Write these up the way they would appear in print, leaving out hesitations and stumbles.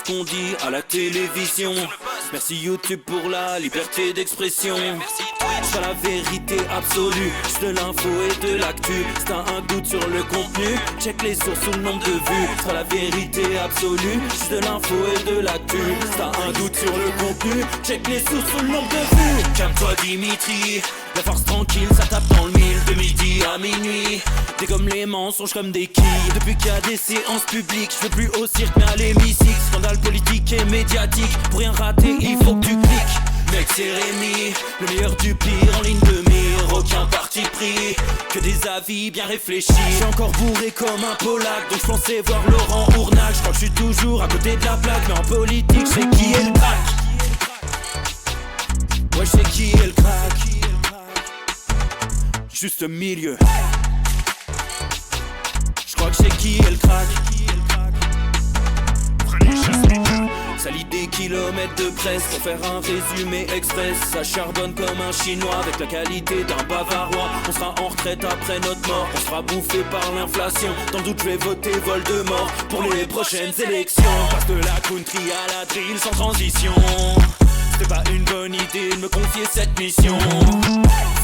qu'on dit à la télévision. Merci YouTube pour la liberté d'expression. C'est pas la vérité absolue, juste de l'info et de l'actu. Si t'as un doute sur le contenu, check les sources ou le nombre de vues. C'est pas la vérité absolue, juste de l'info et de l'actu. Si t'as un doute sur le contenu, check les sources ou le nombre de vues. Calme-toi Dimitri, la force tranquille, ça tape dans le mille. De midi à minuit, dégomme les mensonges comme des quilles. Depuis qu'il y a des séances publiques, je veux plus au cirque mais à l'hémicycle. Scandale politique et médiatique, pour rien rater il faut que tu cliques. Mec c'est Rémi, le meilleur du pire en ligne de mire. Aucun parti pris, que des avis bien réfléchis. Je suis encore bourré comme un Polac, donc je pensais voir Laurent Ournac. Je crois que je suis toujours à côté de la plaque, mais en politique je sais qui est le crack. Ouais je sais qui est le crack. Juste milieu. Je crois que je sais qui est le crack. Ça lit des kilomètres de presse pour faire un résumé express. Ça charbonne comme un chinois avec la qualité d'un bavarois. On sera en retraite après notre mort, on sera bouffé par l'inflation. Dans le doute je vais voter Voldemort pour les prochaines élections. Passe de la country à la drill sans transition. C'était pas une bonne idée de me confier cette mission.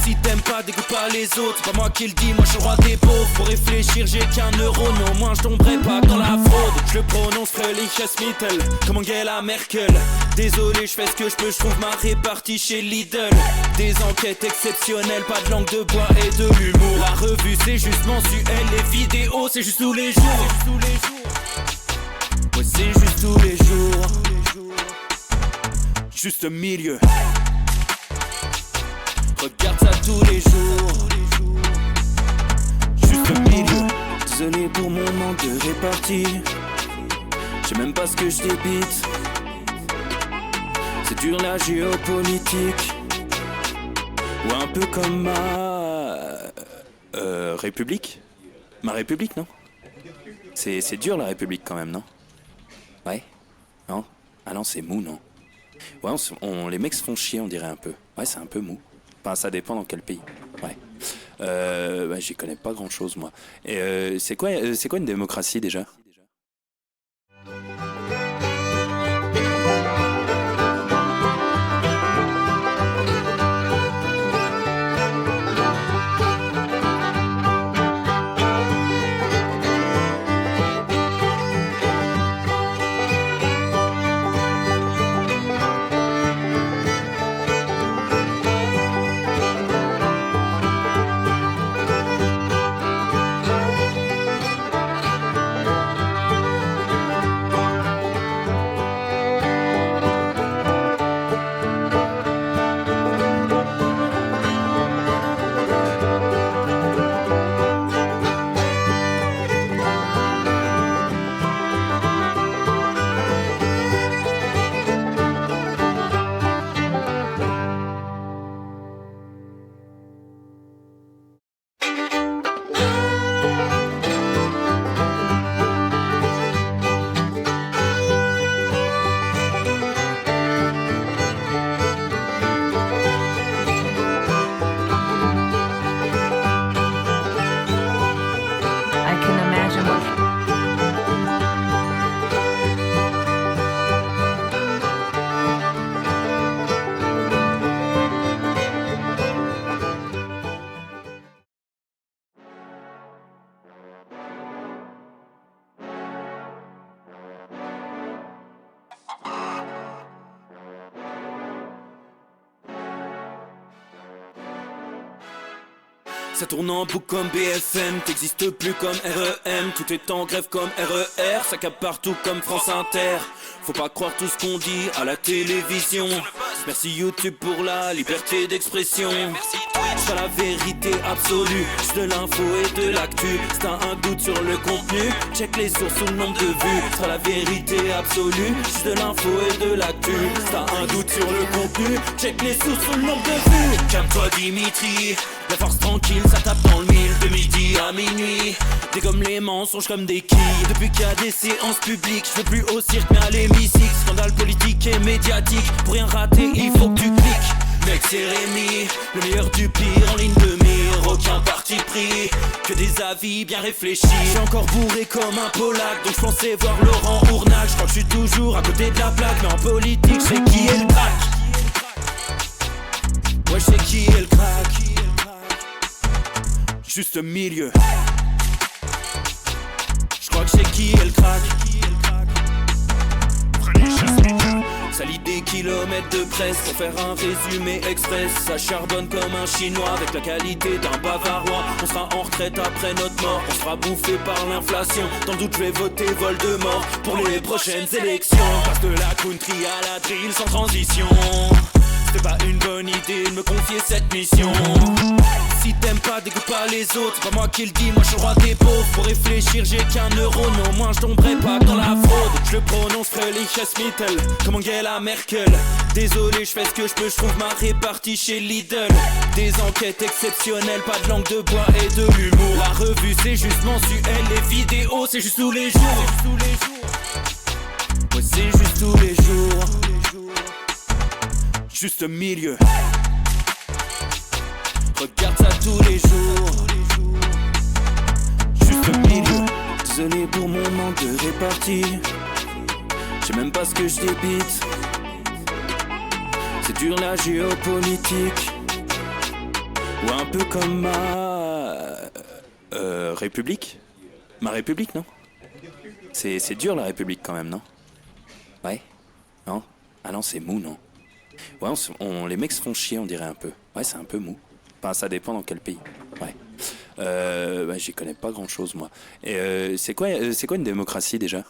Si t'aimes pas, dégoûte pas les autres. C'est pas moi qui le dis, moi je suis le roi des pauvres. Pour réfléchir, j'ai qu'un euro, non, moi je tomberai pas dans la fraude. Je le prononce Fröhliches-Mittel, comme Angela Merkel. Désolé, je fais ce que je peux, je trouve ma répartie chez Lidl. Des enquêtes exceptionnelles, pas de langue de bois et de l'humour. La revue, c'est juste mensuel, les vidéos, c'est juste tous les jours. Ouais, c'est juste tous les jours. Juste milieu. Regarde ça tous les jours. Juste milieu. Désolé pour mon manque de répartie. Je sais même pas ce que je débite. C'est dur la géopolitique. Ou un peu comme ma République. Ma République, non? C'est dur la République quand même, non? Ouais? Non? Ah non, c'est mou, non? Ouais, les mecs se font chier, on dirait un peu. Ouais, c'est un peu mou. Enfin, ça dépend dans quel pays. Ouais. Bah, j'y connais pas grand chose, moi. Et c'est quoi une démocratie déjà? Ça tourne en boucle comme BFM, t'existes plus comme REM. Tout est en grève comme RER, ça capte partout comme France Inter. Faut pas croire tout ce qu'on dit à la télévision. Merci YouTube pour la liberté d'expression. C'est pas la vérité absolue, juste de l'info et de l'actu. Si t'as un doute sur le contenu, check les sources ou le nombre de vues. C'est pas la vérité absolue, juste de l'info et de l'actu. Si t'as un doute sur le contenu, check les sources ou le nombre de vues. Calme-toi Dimitri, la force tranquille, ça tape dans le mille. De midi à minuit, dégomme les mensonges comme des quilles. Depuis qu'il y a des séances publiques, je veux plus au cirque mais à l'hémicycle. Scandale politique et médiatique, pour rien rater il faut que tu cliques. Mec c'est Rémi, le meilleur du pire en ligne de mire. Aucun parti pris, que des avis avis bien réfléchis. J'suis encore bourré comme un Polac, donc j'pensais voir Laurent Ournac. J'crois que j'suis toujours à côté de la plaque, mais en politique j'sais qui est le crack. Ouais, j'sais qui est le crack. Juste milieu. J'crois que j'sais qui est le crack. Ça lit des kilomètres de presse pour faire un résumé express. Ça charbonne comme un chinois avec la qualité d'un bavarois. On sera en retraite après notre mort, on sera bouffé par l'inflation. Dans le doute je vais voter Voldemort pour les prochaines élections. Passe de la country à la drill sans transition. C'était pas une bonne idée de me confier cette mission. Si t'aimes pas, dégoûte pas les autres. C'est pas moi qui le dis, moi je suis le roi des pauvres. Pour réfléchir, j'ai qu'un euro, mais au moins je tomberai pas dans la fraude. Je le prononce Fröhliches-Mittel, comme Angela Merkel. Désolé, je fais ce que je peux, je trouve ma répartie chez Lidl. Des enquêtes exceptionnelles, pas de langue de bois et de l'humour. La revue c'est juste mensuel, les vidéos c'est juste tous les jours. Ouais, c'est juste tous les jours. Juste milieu. Regarde ça tous les jours. Juste milieu. Désolé pour mon manque de répartie. Je sais même pas ce que je débite. C'est dur la géopolitique. Ou un peu comme ma... République. Ma République, non? C'est dur la République quand même, non? Ouais? Non? Ah non, c'est mou, non? Ouais, les mecs se font chier, on dirait un peu. Ouais, c'est un peu mou. Enfin, ça dépend dans quel pays. Ouais. Bah, j'y connais pas grand chose, moi. Et c'est quoi une démocratie déjà?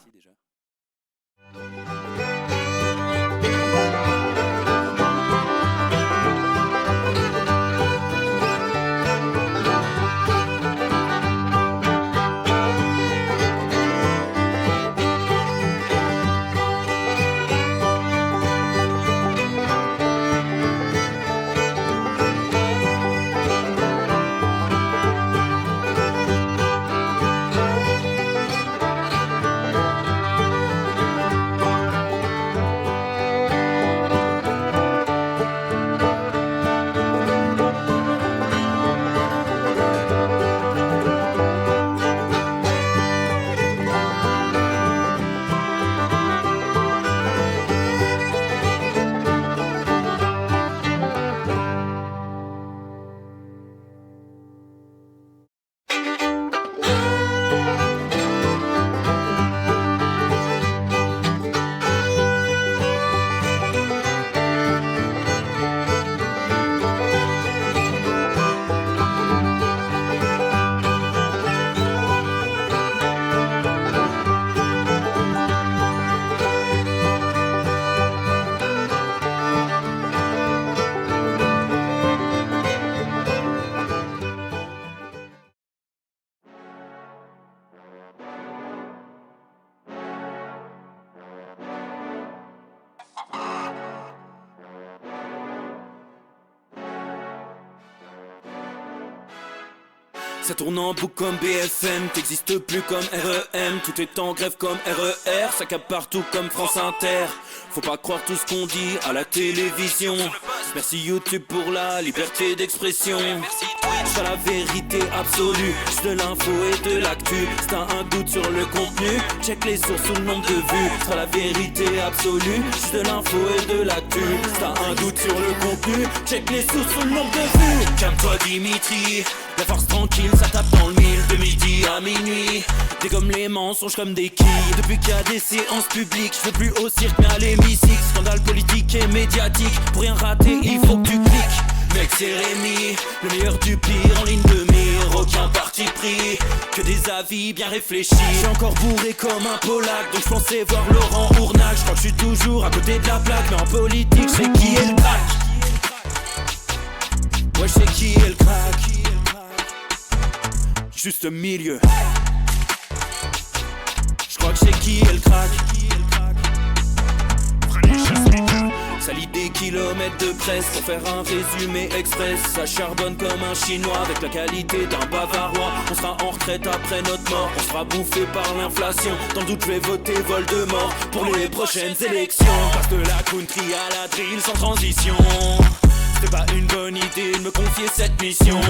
Ça tourne en boucle comme BFM, t'existes plus comme REM. Tout est en grève comme RER, ça capte partout comme France Inter. Faut pas croire tout ce qu'on dit à la télévision. Merci YouTube pour la liberté d'expression. C'est pas la vérité absolue, juste de l'info et de l'actu. Si t'as un doute sur le contenu, check les sources ou le nombre de vues. C'est pas la vérité absolue, juste de l'info et de l'actu. Si t'as un doute sur le contenu, check les sources ou le nombre de vues. Calme-toi Dimitri, la force tranquille, ça tape dans le mille. De midi à minuit, dégomme les mensonges comme des quilles. Depuis qu'il y a des séances publiques, je veux plus au cirque mais à l'hémicycle. Scandale politique et médiatique, pour rien rater il faut que tu cliques. Mec c'est Rémi, le meilleur du pire en ligne de mire. Aucun parti pris, que des avis bien réfléchis. J'suis encore bourré comme un Polac, donc j'pensais voir Laurent Ournac. J'crois que j'suis toujours à côté de la plaque, mais en politique j'sais qui est le crack. Ouais j'sais qui est le crack. Juste milieu. J'crois que j'sais qui est le crack. Ça lit des kilomètres de presse pour faire un résumé express. Ça charbonne comme un chinois avec la qualité d'un bavarois. On sera en retraite après notre mort, on sera bouffé par l'inflation. Dans le doute je vais voter Voldemort pour les prochaines élections. Passe de la country à la drill sans transition. C'était pas une bonne idée de me confier cette mission.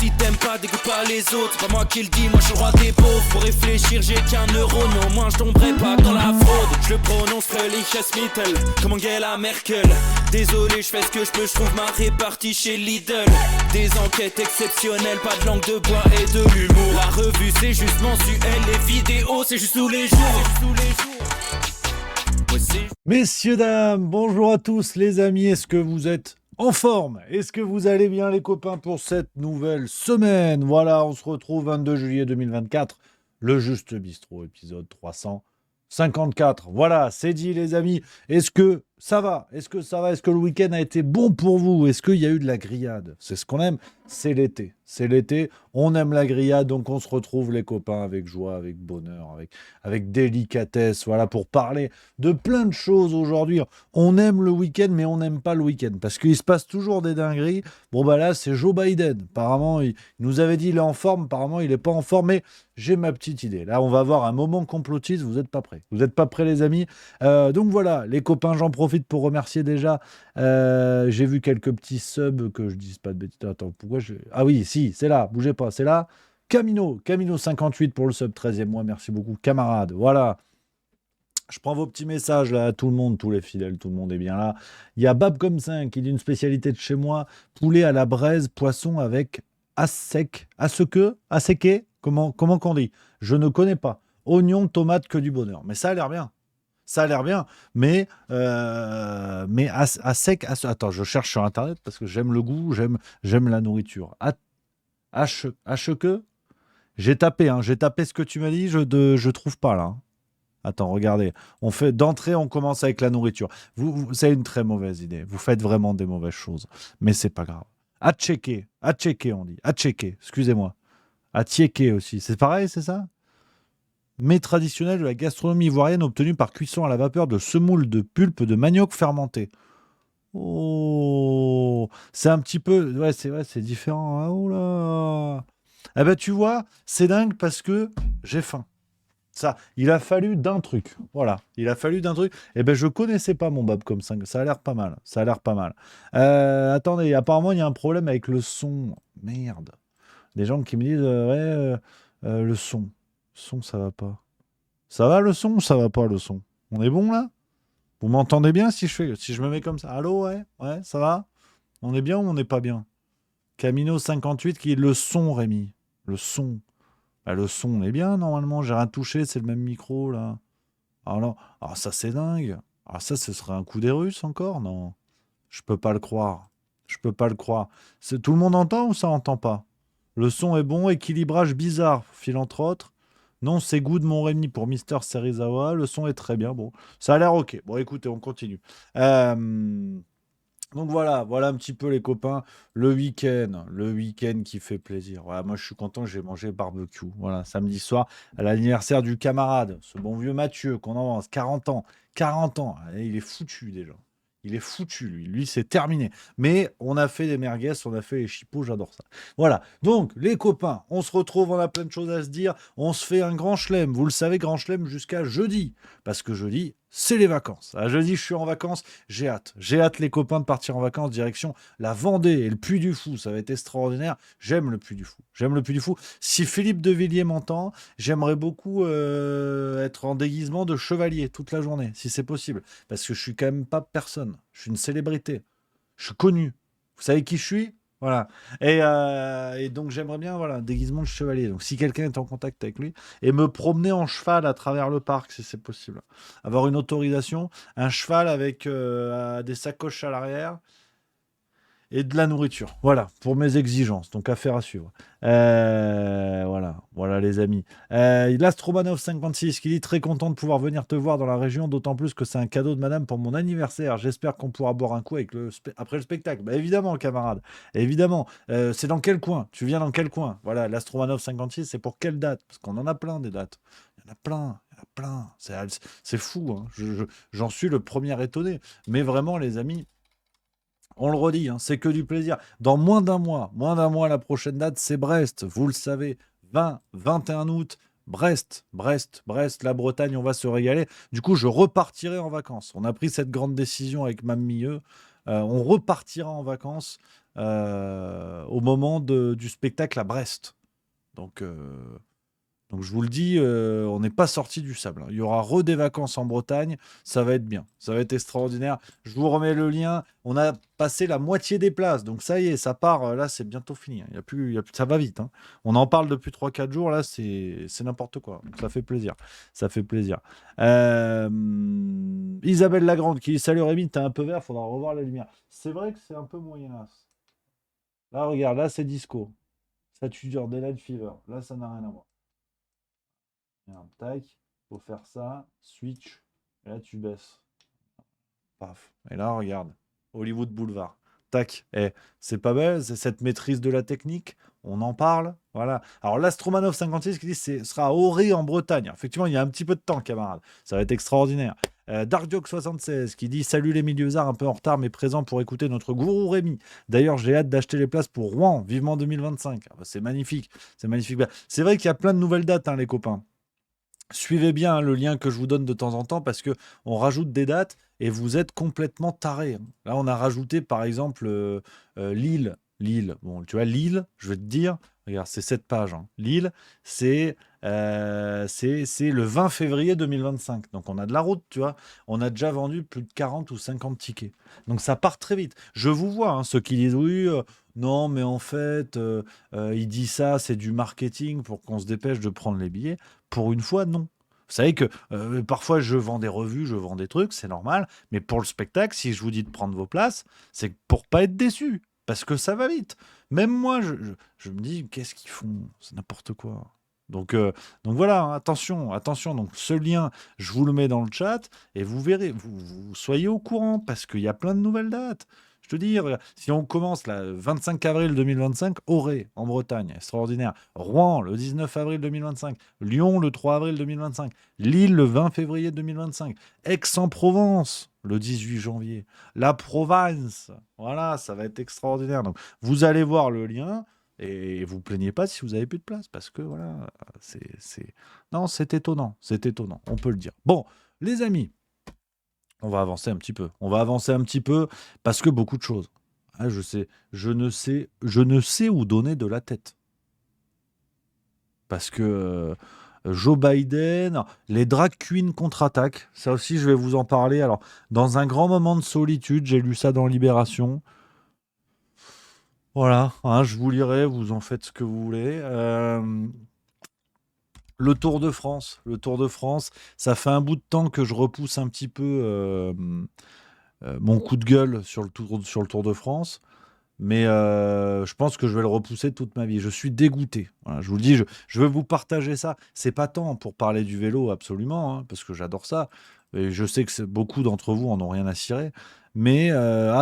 si t'aimes pas, dégoûte pas les autres. C'est pas moi qui le dis, moi je suis le roi des pauvres. Pour réfléchir, j'ai qu'un euro, mais au moins je tomberai pas dans la fraude. Je le prononce Liches Mittel, comme Angela Merkel. Désolé, je fais ce que je peux, je trouve ma répartie chez Lidl. Des enquêtes exceptionnelles, pas de langue de bois et de l'humour. La revue c'est juste mensuel, les vidéos c'est juste tous les jours. Messieurs, dames, bonjour à tous les amis, est-ce que vous êtes en forme? Est-ce que vous allez bien les copains pour cette nouvelle semaine? Voilà, on se retrouve 22 juillet 2024, le Juste Bistrot, épisode 354. Voilà, c'est dit les amis. Est-ce que ça va? Est-ce que le week-end a été bon pour vous? Est-ce qu'il y a eu de la grillade? C'est ce qu'on aime, c'est l'été. C'est l'été, on aime la grillade, donc on se retrouve les copains avec joie, avec bonheur, avec délicatesse, voilà, pour parler de plein de choses aujourd'hui. On aime le week-end, mais on n'aime pas le week-end, parce qu'il se passe toujours des dingueries. Bon bah là, c'est Joe Biden. Apparemment, il nous avait dit il est en forme, apparemment il n'est pas en forme, mais j'ai ma petite idée. Là, on va avoir un moment complotiste, vous n'êtes pas prêts. Vous n'êtes pas prêts les amis. Donc voilà, les copains, j'en profite pour remercier déjà. J'ai vu quelques petits subs, que je dise pas de bêtises. Attends, pourquoi je... Ah oui, si. C'est là, bougez pas, c'est là. Camino 58 pour le sub 13e mois, merci beaucoup camarades. Voilà, je prends vos petits messages là, tout le monde, tous les fidèles, tout le monde est bien là. Il y a Bab comme 5 qui dit une spécialité de chez moi, poulet à la braise, poisson avec assequé, comment qu'on dit? Je ne connais pas. Oignon, tomate, que du bonheur. Mais ça a l'air bien. Ça a l'air bien, mais à sec. Attends, je cherche sur internet parce que j'aime le goût, j'aime la nourriture. Que j'ai tapé ce que tu m'as dit, je trouve pas là. Attends, regardez. On fait d'entrée, on commence avec la nourriture. C'est une très mauvaise idée. Vous faites vraiment des mauvaises choses, mais c'est pas grave. À checker, on dit. À checker, excusez-moi. À checker aussi. C'est pareil, c'est ça? Mets traditionnel de la gastronomie ivoirienne obtenu par cuisson à la vapeur de semoule de pulpe de manioc fermenté. Oh, c'est un petit peu... Ouais, c'est vrai, c'est différent. Hein. Oh là. Eh ben, tu vois, c'est dingue parce que j'ai faim. Ça, il a fallu d'un truc. Voilà, il a fallu d'un truc. Eh ben, je connaissais pas mon Bab comme 5. Ça a l'air pas mal. Ça a l'air pas mal. Attendez, apparemment, il y a un problème avec le son. Merde. Des gens qui me disent, le son. Son, ça va pas. Ça va le son ou ça va pas le son? On est bon là? Vous m'entendez bien si je me mets comme ça? Allô, ouais? Ouais, ça va? On est bien ou on n'est pas bien? Camino 58 qui est le son, Rémi. Le son. Bah, le son, on est bien normalement. J'ai rien touché, c'est le même micro là. Alors, ça c'est dingue. Ah, ça, ce serait un coup des Russes encore? Non. Je peux pas le croire. Je peux pas le croire. Tout le monde entend ou ça entend pas? Le son est bon, équilibrage bizarre, fil entre autres. Non, c'est good, mon Rémi, pour Mister Serizawa. Le son est très bien. Bon, ça a l'air ok. Bon, écoutez, on continue. Donc voilà un petit peu les copains. Le week-end qui fait plaisir. Voilà, moi, je suis content, j'ai mangé barbecue. Voilà, samedi soir, à l'anniversaire du camarade, ce bon vieux Mathieu, qu'on avance, 40 ans. 40 ans. Et il est foutu déjà. Il est foutu, lui. Lui, c'est terminé. Mais on a fait des merguez, on a fait les chipots, j'adore ça. Voilà. Donc, les copains, on se retrouve, on a plein de choses à se dire. On se fait un grand chelem. Vous le savez, grand chelem jusqu'à jeudi. Parce que jeudi, c'est les vacances. À jeudi, je suis en vacances. J'ai hâte. J'ai hâte, les copains, de partir en vacances direction la Vendée et le Puy du Fou. Ça va être extraordinaire. J'aime le Puy du Fou. Si Philippe de Villiers m'entend, j'aimerais beaucoup être en déguisement de chevalier toute la journée, si c'est possible. Parce que je suis quand même pas personne. Je suis une célébrité. Je suis connu. Vous savez qui je suis? Voilà. Et donc j'aimerais bien, voilà, un déguisement de chevalier. Donc si quelqu'un est en contact avec lui, et me promener en cheval à travers le parc, si c'est possible. Avoir une autorisation, un cheval avec des sacoches à l'arrière et de la nourriture. Voilà, pour mes exigences. Donc affaire à suivre. Voilà les amis. L'Astrobanov 56 qui dit très content de pouvoir venir te voir dans la région, d'autant plus que c'est un cadeau de madame pour mon anniversaire. J'espère qu'on pourra boire un coup après le spectacle. Bah, évidemment, camarade. Évidemment. C'est dans quel coin? Tu viens dans quel coin? Voilà, l'Astrobanov 56, c'est pour quelle date? Parce qu'on en a plein des dates. Il y en a plein. C'est fou. Hein. J'en suis le premier étonné. Mais vraiment, les amis, on le redit, hein, c'est que du plaisir. Dans moins d'un mois, la prochaine date, c'est Brest. Vous le savez, 21 août, Brest, la Bretagne, on va se régaler. Du coup, je repartirai en vacances. On a pris cette grande décision avec Mme Milleux. On repartira en vacances au moment du spectacle à Brest. Donc, donc je vous le dis, on n'est pas sorti du sable, hein. Il y aura des vacances en Bretagne, ça va être bien, ça va être extraordinaire. Je vous remets le lien. On a passé la moitié des places, donc ça y est, ça part. Là, c'est bientôt fini, hein. Il y a plus, ça va vite, hein. On en parle depuis 3-4 jours, là, c'est n'importe quoi. Donc, ça fait plaisir, ça fait plaisir. Euh, Isabelle Lagrande qui dit salut Rémi, t'es un peu vert, faudra revoir la lumière. C'est vrai que c'est un peu moyenasse. Là, regarde, là, c'est disco. Ça tue dur, Daylight Fever. Là, ça n'a rien à voir. Regarde, tac, faut faire ça, switch, et là tu baisses. Paf. Et là, regarde, Hollywood Boulevard. Tac. Et c'est pas belle, c'est cette maîtrise de la technique. On en parle. Voilà. Alors, l'Astromanov 56 qui dit ce sera à Auré en Bretagne. Effectivement, il y a un petit peu de temps, camarade. Ça va être extraordinaire. Darkjoke 76 qui dit salut les milieux arts, un peu en retard, mais présent pour écouter notre gourou Rémi. D'ailleurs, j'ai hâte d'acheter les places pour Rouen, vivement 2025. Ah bah, c'est magnifique. C'est magnifique. Bah, c'est vrai qu'il y a plein de nouvelles dates, hein, les copains. Suivez bien, hein, le lien que je vous donne de temps en temps parce que on rajoute des dates et vous êtes complètement tarés, hein. Là, on a rajouté par exemple Lille. Lille, bon, tu vois, Lille, je vais te dire, regarde, c'est cette page, hein. Lille, c'est le 20 février 2025. Donc, on a de la route, tu vois. On a déjà vendu plus de 40 ou 50 tickets. Donc, ça part très vite. Je vous vois, hein, ceux qui disent oui, non, mais en fait, il dit ça, c'est du marketing pour qu'on se dépêche de prendre les billets. Pour une fois, non. Vous savez que parfois je vends des revues, je vends des trucs, c'est normal. Mais pour le spectacle, si je vous dis de prendre vos places, c'est pour pas être déçu. Parce que ça va vite. Même moi, je me dis, qu'est-ce qu'ils font? C'est n'importe quoi. Donc, euh, donc voilà, hein, attention, attention. Donc ce lien, je vous le mets dans le chat et vous verrez, vous soyez au courant parce qu'il y a plein de nouvelles dates. Je te dis, regarde, si on commence le 25 avril 2025, Auray en Bretagne, extraordinaire. Rouen le 19 avril 2025, Lyon le 3 avril 2025, Lille le 20 février 2025, Aix-en-Provence le 18 janvier, la Provence. Voilà, ça va être extraordinaire. Donc vous allez voir le lien. Et vous plaignez pas si vous avez plus de place, parce que voilà, non, c'est étonnant, c'est étonnant, on peut le dire. Bon, les amis, on va avancer un petit peu. On va avancer un petit peu parce que beaucoup de choses. Ah, je ne sais où donner de la tête. Parce que Joe Biden, les drag queens contre-attaquent. Ça aussi, je vais vous en parler. Alors, dans un grand moment de solitude, j'ai lu ça dans Libération. Voilà, hein, je vous lirai, vous en faites ce que vous voulez. Le Tour de France, ça fait un bout de temps que je repousse un petit peu mon coup de gueule sur le Tour de France. Mais je pense que je vais le repousser toute ma vie. Je suis dégoûté. Voilà, je vous le dis, je veux vous partager ça. C'est pas tant pour parler du vélo, absolument, hein, parce que j'adore ça. Et je sais que beaucoup d'entre vous en ont rien à cirer. Mais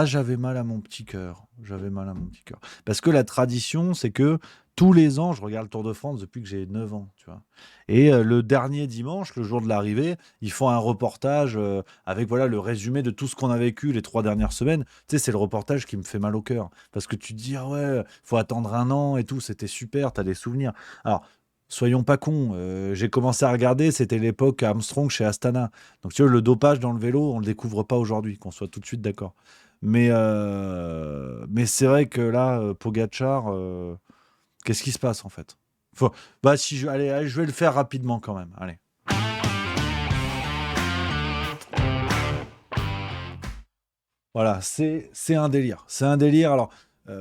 j'avais mal à mon petit cœur. J'avais mal à mon petit cœur. Parce que la tradition, c'est que tous les ans, je regarde le Tour de France depuis que j'ai 9 ans, tu vois. Et le dernier dimanche, le jour de l'arrivée, ils font un reportage avec voilà le résumé de tout ce qu'on a vécu les 3 dernières semaines. Tu sais, c'est le reportage qui me fait mal au cœur. Parce que tu te dis, ah ouais, faut attendre un an et tout, c'était super, t'as des souvenirs. Alors, soyons pas cons, j'ai commencé à regarder, c'était l'époque Armstrong chez Astana. Donc, tu vois, le dopage dans le vélo, on le découvre pas aujourd'hui, qu'on soit tout de suite d'accord. Mais c'est vrai que là, Pogacar, qu'est-ce qui se passe en fait? Bah, si allez, je vais le faire rapidement quand même. Allez. Voilà, c'est un délire. C'est un délire. Alors,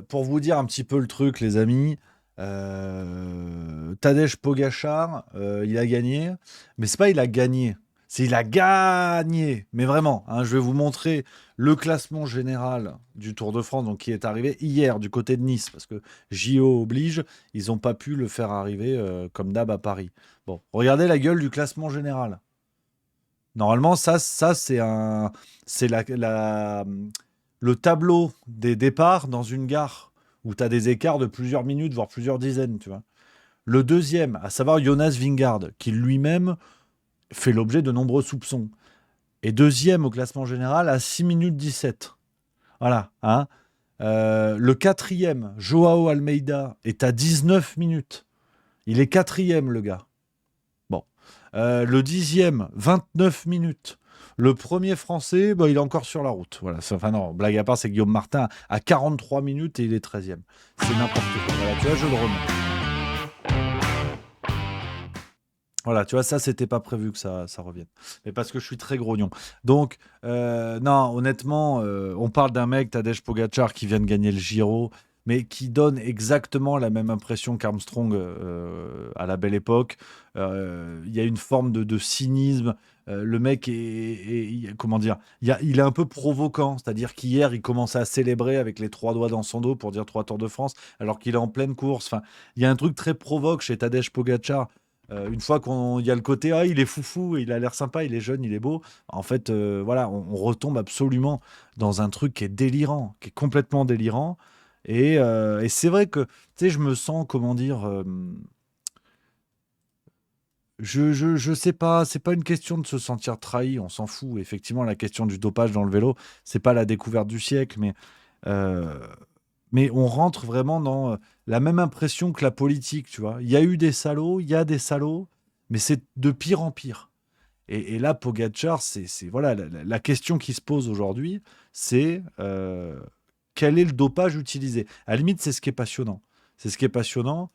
pour vous dire un petit peu le truc, les amis, Tadej Pogacar, il a gagné. Mais c'est pas il a gagné. C'est il a gagné. Mais vraiment, hein, je vais vous montrer le classement général du Tour de France, donc qui est arrivé hier du côté de Nice, parce que JO oblige, ils n'ont pas pu le faire arriver comme d'hab à Paris. Bon, regardez la gueule du classement général. Normalement, ça c'est le tableau des départs dans une gare où tu as des écarts de plusieurs minutes, voire plusieurs dizaines, tu vois. Le deuxième, à savoir Jonas Vingegaard, qui lui-même fait l'objet de nombreux soupçons. Et deuxième au classement général à 6 minutes 17. Voilà, hein. Le quatrième, Joao Almeida, est à 19 minutes. Il est quatrième, le gars. Bon. Le dixième, 29 minutes. Le premier français, bah, il est encore sur la route. Voilà. Enfin non, blague à part, c'est Guillaume Martin à 43 minutes et il est 13e. C'est n'importe quoi. Voilà, tu vois, je le remets. Voilà, tu vois, ça, c'était pas prévu que ça revienne. Mais parce que je suis très grognon. Donc, non, honnêtement, on parle d'un mec, Tadej Pogacar, qui vient de gagner le Giro, mais qui donne exactement la même impression qu'Armstrong à la belle époque. Il y a une forme de cynisme. Le mec comment dire, il est un peu provoquant. C'est-à-dire qu'hier, il commençait à célébrer avec les trois doigts dans son dos pour dire 3 Tours de France, alors qu'il est en pleine course. Enfin, il y a un truc très provoque chez Tadej Pogacar. Une fois qu'il y a le côté, ah, il est foufou, il a l'air sympa, il est jeune, il est beau. En fait, voilà, on retombe absolument dans un truc qui est délirant, qui est complètement délirant. Et c'est vrai que, tu sais, je me sens, comment dire, je sais pas, c'est pas une question de se sentir trahi, on s'en fout. Effectivement, la question du dopage dans le vélo, c'est pas la découverte du siècle, euh, mais on rentre vraiment dans la même impression que la politique, tu vois. Il y a eu des salauds, il y a des salauds, mais c'est de pire en pire. Et là, Pogacar, voilà, la question qui se pose aujourd'hui, c'est quel est le dopage utilisé? À la limite, c'est ce qui est passionnant. C'est ce qui est passionnant.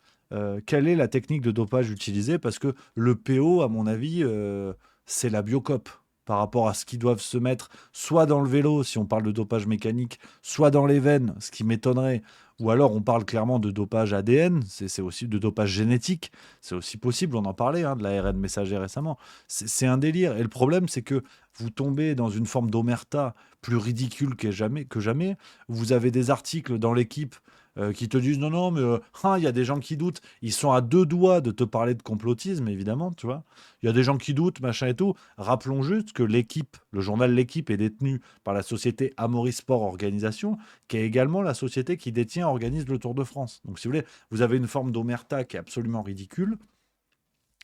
Quelle est la technique de dopage utilisée? Parce que le PO, à mon avis, c'est la biocope par rapport à ce qu'ils doivent se mettre, soit dans le vélo, si on parle de dopage mécanique, soit dans les veines, ce qui m'étonnerait, ou alors on parle clairement de dopage ADN, c'est aussi de dopage génétique, c'est aussi possible, on en parlait, hein, de l'ARN messager récemment. C'est un délire. Et le problème, c'est que vous tombez dans une forme d'omerta plus ridicule que jamais. Vous avez des articles dans l'équipe qui te disent non, non, mais il y a des gens qui doutent. Ils sont à deux doigts de te parler de complotisme, évidemment, tu vois. Il y a des gens qui doutent, machin et tout. Rappelons juste que l'équipe, le journal L'équipe est détenu par la société Amaury Sport Organisation, qui est également la société qui détient, organise le Tour de France. Donc, si vous voulez, vous avez une forme d'omerta qui est absolument ridicule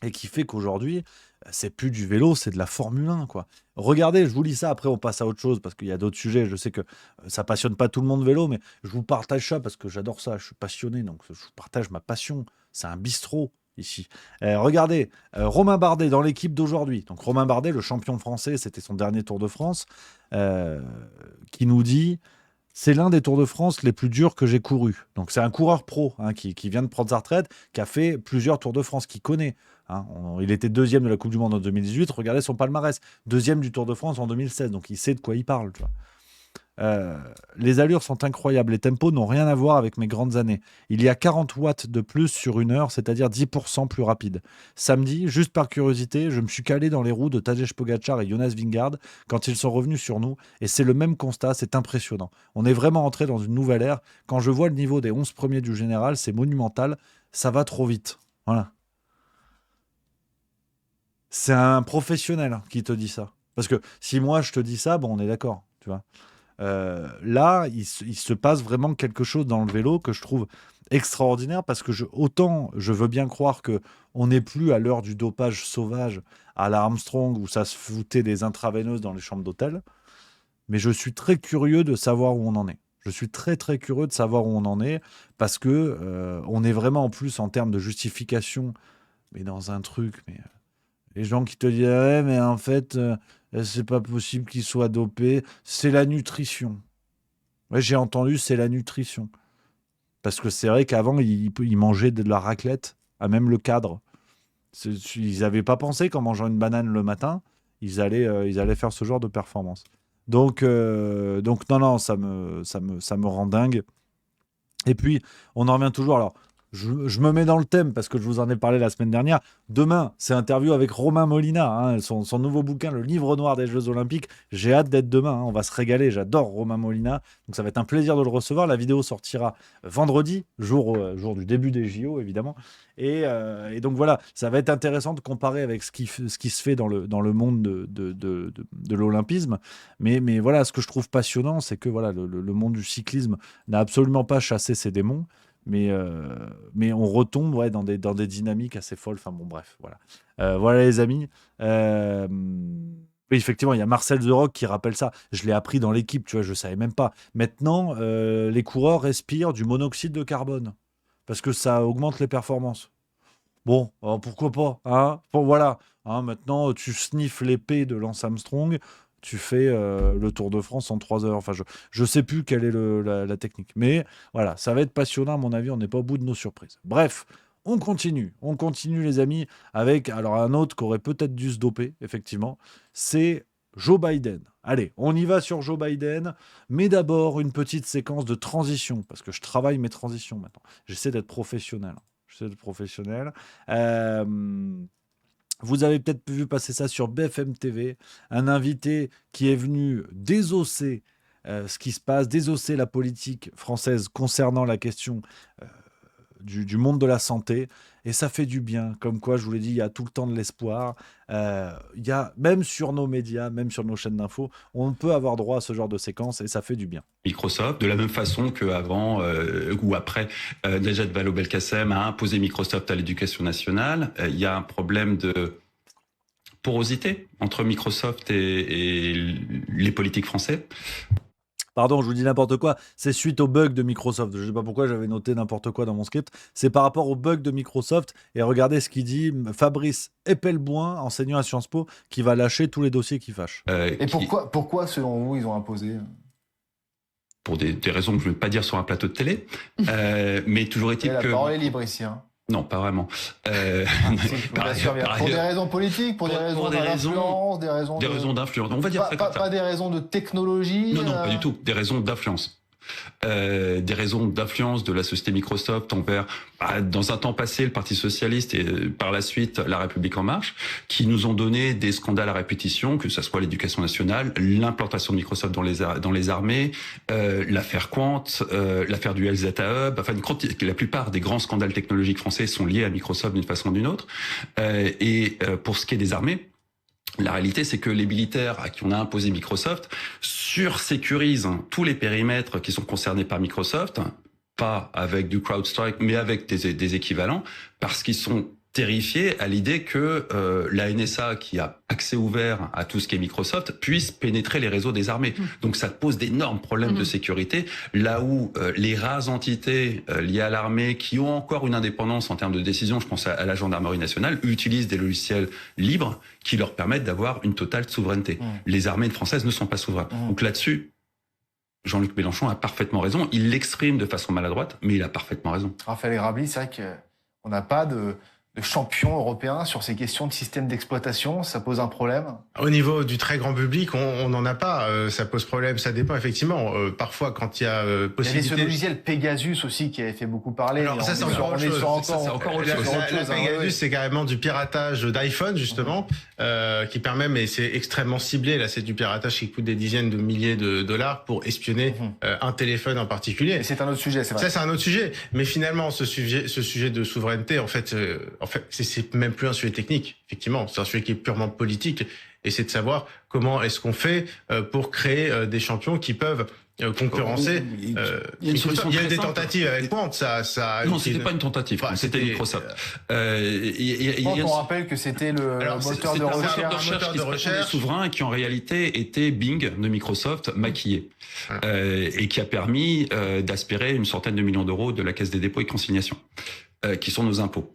et qui fait qu'aujourd'hui, c'est plus du vélo, c'est de la Formule 1, quoi. Regardez, je vous lis ça, après on passe à autre chose, parce qu'il y a d'autres sujets, je sais que ça passionne pas tout le monde vélo, mais je vous partage ça parce que j'adore ça, je suis passionné, donc je vous partage ma passion. C'est un bistrot, ici. Regardez, Romain Bardet dans l'équipe d'aujourd'hui. Donc Romain Bardet, le champion français, c'était son dernier Tour de France, euh, qui nous dit... C'est l'un des Tours de France les plus durs que j'ai couru. Donc c'est un coureur pro, hein, qui vient de prendre sa retraite, qui a fait plusieurs Tours de France, qui connaît, hein. Il était deuxième de la Coupe du Monde en 2018. Regardez son palmarès. Deuxième du Tour de France en 2016. Donc il sait de quoi il parle, tu vois. Euh, les allures sont incroyables. Les tempos n'ont rien à voir avec mes grandes années. Il y a 40 watts de plus sur une heure, c'est-à-dire 10% plus rapide. Samedi, juste par curiosité, je me suis calé dans les roues de Tadej Pogacar et Jonas Vingegaard quand ils sont revenus sur nous. Et c'est le même constat, c'est impressionnant. On est vraiment entré dans une nouvelle ère. Quand je vois le niveau des 11 premiers du général, c'est monumental. Ça va trop vite. Voilà. C'est un professionnel, hein, qui te dit ça. Parce que si moi je te dis ça, bon, on est d'accord, tu vois. Là, il se passe vraiment quelque chose dans le vélo que je trouve extraordinaire parce que autant je veux bien croire que on n'est plus à l'heure du dopage sauvage à la Armstrong où ça se foutait des intraveineuses dans les chambres d'hôtel, mais je suis très curieux de savoir où on en est. Je suis très très curieux de savoir où on en est parce que on est vraiment en plus en termes de justification, mais dans un truc, mais les gens qui te disent ah ouais, mais en fait, c'est pas possible qu'il soit dopé, c'est la nutrition. Ouais, j'ai entendu, c'est la nutrition. Parce que c'est vrai qu'avant, ils mangeaient de la raclette, à même le cadre. Ils n'avaient pas pensé qu'en mangeant une banane le matin, ils allaient faire ce genre de performance. Donc non, non, ça me rend dingue. Et puis, on en revient toujours. Alors, je me mets dans le thème parce que je vous en ai parlé la semaine dernière. Demain, c'est interview avec Romain Molina, hein, son nouveau bouquin, Le Livre Noir des Jeux Olympiques. J'ai hâte d'être demain, hein, on va se régaler. J'adore Romain Molina. Donc, ça va être un plaisir de le recevoir. La vidéo sortira vendredi, jour du début des JO, évidemment. Et donc, voilà, ça va être intéressant de comparer avec ce qui se fait dans le monde de l'olympisme. Mais voilà, ce que je trouve passionnant, c'est que voilà, le monde du cyclisme n'a absolument pas chassé ses démons. Mais on retombe, ouais, dans des dynamiques assez folles. Enfin bon, bref, voilà. Voilà les amis. Oui, effectivement, il y a Marcel The Rock qui rappelle ça. Je l'ai appris dans l'équipe, tu vois, je ne savais même pas. Maintenant, les coureurs respirent du monoxyde de carbone parce que ça augmente les performances. Bon, alors pourquoi pas, hein? Bon, voilà, Hein, maintenant, tu sniffes l'épée de Lance Armstrong, tu fais le Tour de France en 3 heures. Enfin, je sais plus quelle est la technique. Mais voilà, ça va être passionnant, à mon avis. On n'est pas au bout de nos surprises. Bref, on continue, les amis, avec alors un autre qui aurait peut-être dû se doper, effectivement. C'est Joe Biden. Allez, on y va sur Joe Biden. Mais d'abord, une petite séquence de transition, parce que je travaille mes transitions maintenant. J'essaie d'être professionnel. Euh, Vous avez peut-être vu passer ça sur BFM TV, un invité qui est venu désosser ce qui se passe, désosser la politique française concernant la question du monde de la santé. Et ça fait du bien. Comme quoi, je vous l'ai dit, il y a tout le temps de l'espoir. Il y a, même sur nos médias, même sur nos chaînes d'infos, on peut avoir droit à ce genre de séquence et ça fait du bien. Microsoft, de la même façon qu'avant ou après, Najat Vallaud-Belkacem a imposé Microsoft à l'éducation nationale. Il y a un problème de porosité entre Microsoft et les politiques français. Pardon, je vous dis n'importe quoi. C'est suite au bug de Microsoft. Je ne sais pas pourquoi j'avais noté n'importe quoi dans mon script. C'est par rapport au bug de Microsoft. Et regardez ce qu'il dit Fabrice Epelboin, enseignant à Sciences Po, qui va lâcher tous les dossiers qui fâchent. Et pourquoi, selon vous, ils ont imposé pour des raisons que je ne vais pas dire sur un plateau de télé. Mais toujours est-il que... La parole est libre ici. Hein. Non, pas vraiment. Pour des raisons politiques, pour des raisons d'influence, des raisons d'influence. On va dire pas des raisons de technologie. Non, pas du tout. Des raisons d'influence. Des raisons d'influence de la société Microsoft envers, dans un temps passé, le Parti socialiste et par la suite la République en marche, qui nous ont donné des scandales à répétition, que ce soit l'éducation nationale, l'implantation de Microsoft dans les armées, l'affaire Quant, l'affaire du Health Data Hub. Enfin, la plupart des grands scandales technologiques français sont liés à Microsoft d'une façon ou d'une autre. Pour ce qui est des armées, la réalité, c'est que les militaires à qui on a imposé Microsoft sursécurisent tous les périmètres qui sont concernés par Microsoft, pas avec du CrowdStrike, mais avec des équivalents, parce qu'ils sont terrifiés à l'idée que la NSA, qui a accès ouvert à tout ce qui est Microsoft, puisse pénétrer les réseaux des armées. Donc ça pose d'énormes problèmes de sécurité, là où les rares entités liées à l'armée, qui ont encore une indépendance en termes de décision, je pense à la gendarmerie nationale, utilisent des logiciels libres qui leur permettent d'avoir une totale souveraineté. Les armées françaises ne sont pas souveraines. Donc là-dessus, Jean-Luc Mélenchon a parfaitement raison. Il l'exprime de façon maladroite, mais il a parfaitement raison. Raphaël Grabli, c'est vrai qu'on n'a pas de champion européen sur ces questions de système d'exploitation, ça pose un problème? Au niveau du très grand public, on n'en a pas. Ça pose problème, ça dépend effectivement. Parfois, quand il y a possibilité... Il y avait ce logiciel Pegasus aussi qui avait fait beaucoup parler. Alors ça, c'est encore autre chose. C'est encore autre chose. La Pegasus, c'est carrément du piratage d'iPhone, justement, qui permet, mais c'est extrêmement ciblé. Là, c'est du piratage qui coûte des dizaines de milliers de dollars pour espionner un téléphone en particulier. Et c'est un autre sujet, c'est vrai. Ça, c'est un autre sujet. Mais finalement, ce sujet de souveraineté, en fait, c'est même plus un sujet technique, effectivement. C'est un sujet qui est purement politique. Et c'est de savoir comment est-ce qu'on fait pour créer des champions qui peuvent concurrencer. Il y a eu des tentatives avec Quant, Non, c'était pas une tentative. C'était Microsoft. On rappelle que c'était le moteur de recherche souverain qui en réalité était Bing de Microsoft maquillé et qui a permis d'aspirer une centaine de millions d'euros de la Caisse des dépôts et consignations. Qui sont nos impôts.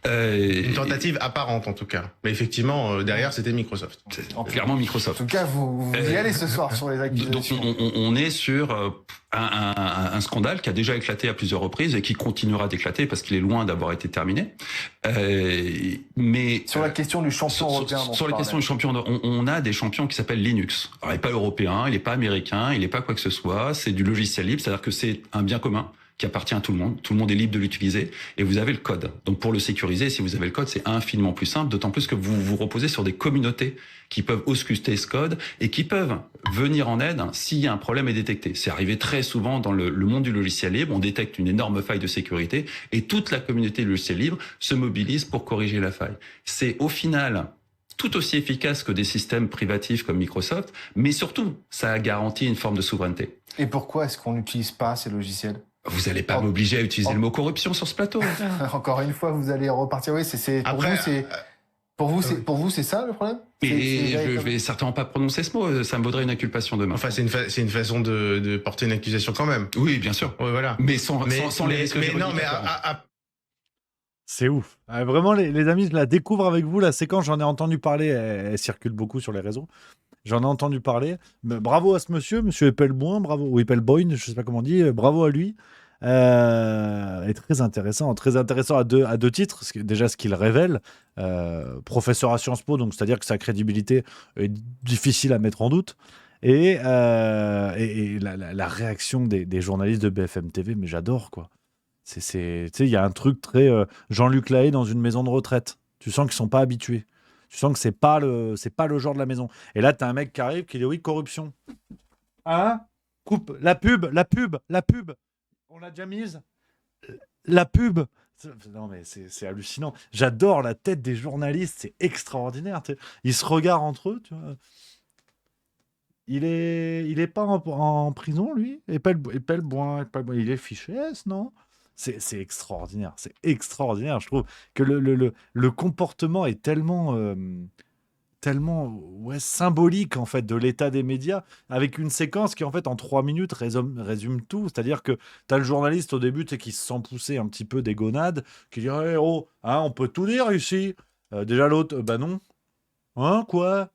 Une tentative apparente en tout cas. Mais effectivement, derrière, c'était Microsoft. Clairement Microsoft. En tout cas, vous y allez ce soir sur les accusations. Donc on est sur un scandale qui a déjà éclaté à plusieurs reprises et qui continuera d'éclater parce qu'il est loin d'avoir été terminé. Mais sur la question du champion européen. Sur la question du champion, on a des champions qui s'appellent Linux. Alors, il n'est pas européen, il n'est pas américain, il n'est pas quoi que ce soit. C'est du logiciel libre, c'est-à-dire que c'est un bien commun qui appartient à tout le monde est libre de l'utiliser, et vous avez le code. Donc pour le sécuriser, si vous avez le code, c'est infiniment plus simple, d'autant plus que vous vous reposez sur des communautés qui peuvent ausculter ce code et qui peuvent venir en aide s'il y a un problème est détecté. C'est arrivé très souvent dans le monde du logiciel libre, on détecte une énorme faille de sécurité et toute la communauté du logiciel libre se mobilise pour corriger la faille. C'est au final tout aussi efficace que des systèmes privatifs comme Microsoft, mais surtout, ça a garanti une forme de souveraineté. Et pourquoi est-ce qu'on n'utilise pas ces logiciels ? Vous n'allez pas m'obliger à utiliser le mot corruption sur ce plateau. Encore une fois, vous allez repartir. Oui, pour vous, c'est ça le problème. Et je vais certainement pas prononcer ce mot. Ça me vaudrait une inculpation demain. Enfin, c'est une façon de porter une accusation quand même. Oui, bien sûr. Oui, voilà. Mais sans les risques. Mais non, mais C'est ouf. Vraiment, les amis, je la découvre avec vous. La séquence, j'en ai entendu parler. Elle circule beaucoup sur les réseaux. J'en ai entendu parler. Mais bravo à ce monsieur Eppelboin, bravo, ou Eppelboin, je sais pas comment on dit. Bravo à lui. Et très intéressant à deux titres. Déjà, ce qu'il révèle, professeur à Sciences Po, donc c'est-à-dire que sa crédibilité est difficile à mettre en doute. Et la réaction des journalistes de BFM TV, mais j'adore, quoi. Tu sais, il y a un truc très Jean-Luc Lahaye dans une maison de retraite. Tu sens qu'ils sont pas habitués. Tu sens que c'est pas le genre de la maison. Et là, tu as un mec qui arrive qui dit oui, corruption. Hein? Coupe la pub, la pub, la pub. On l'a déjà mise. La pub. Non, mais c'est hallucinant. J'adore la tête des journalistes. C'est extraordinaire. Ils se regardent entre eux. Tu vois. Il est pas en prison, lui? Eppelboin. Il est fiché S, non? C'est extraordinaire. C'est extraordinaire. Je trouve que le comportement est tellement ouais, symbolique en fait de l'état des médias, avec une séquence qui en fait en 3 minutes résume tout. C'est-à-dire que tu as le journaliste au début qui se sent pousser un petit peu des gonades, qui dit hey, oh, hein, on peut tout dire ici. Déjà l'autre, bah non. Hein, quoi?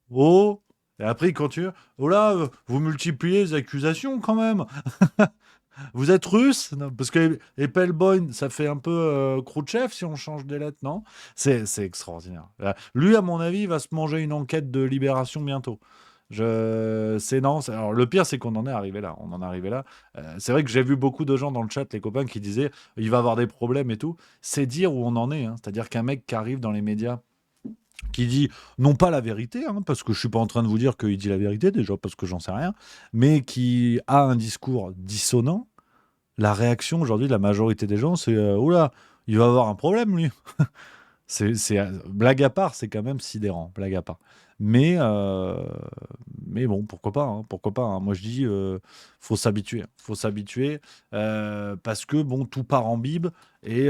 Oh. Et après il continue. Oh là, vous multipliez les accusations quand même. Vous êtes russe? Non, parce que Eppelboin, ça fait un peu Khrouchtchev si on change des lettres, non? C'est extraordinaire. Lui, à mon avis, il va se manger une enquête de libération bientôt. Non. Alors, le pire, c'est qu'on en est arrivé là. On en est arrivé là. C'est vrai que j'ai vu beaucoup de gens dans le chat, les copains, qui disaient il va avoir des problèmes et tout. C'est dire où on en est, hein. C'est-à-dire qu'un mec qui arrive dans les médias qui dit non pas la vérité, hein, parce que je suis pas en train de vous dire qu'il dit la vérité, déjà parce que j'en sais rien, mais qui a un discours dissonant. La réaction aujourd'hui de la majorité des gens, c'est oula, il va avoir un problème lui. Blague à part, c'est quand même sidérant, blague à part. Mais, euh, mais bon, pourquoi pas, hein, pourquoi pas, hein. Moi je dis, faut s'habituer, parce que bon, tout part en bib et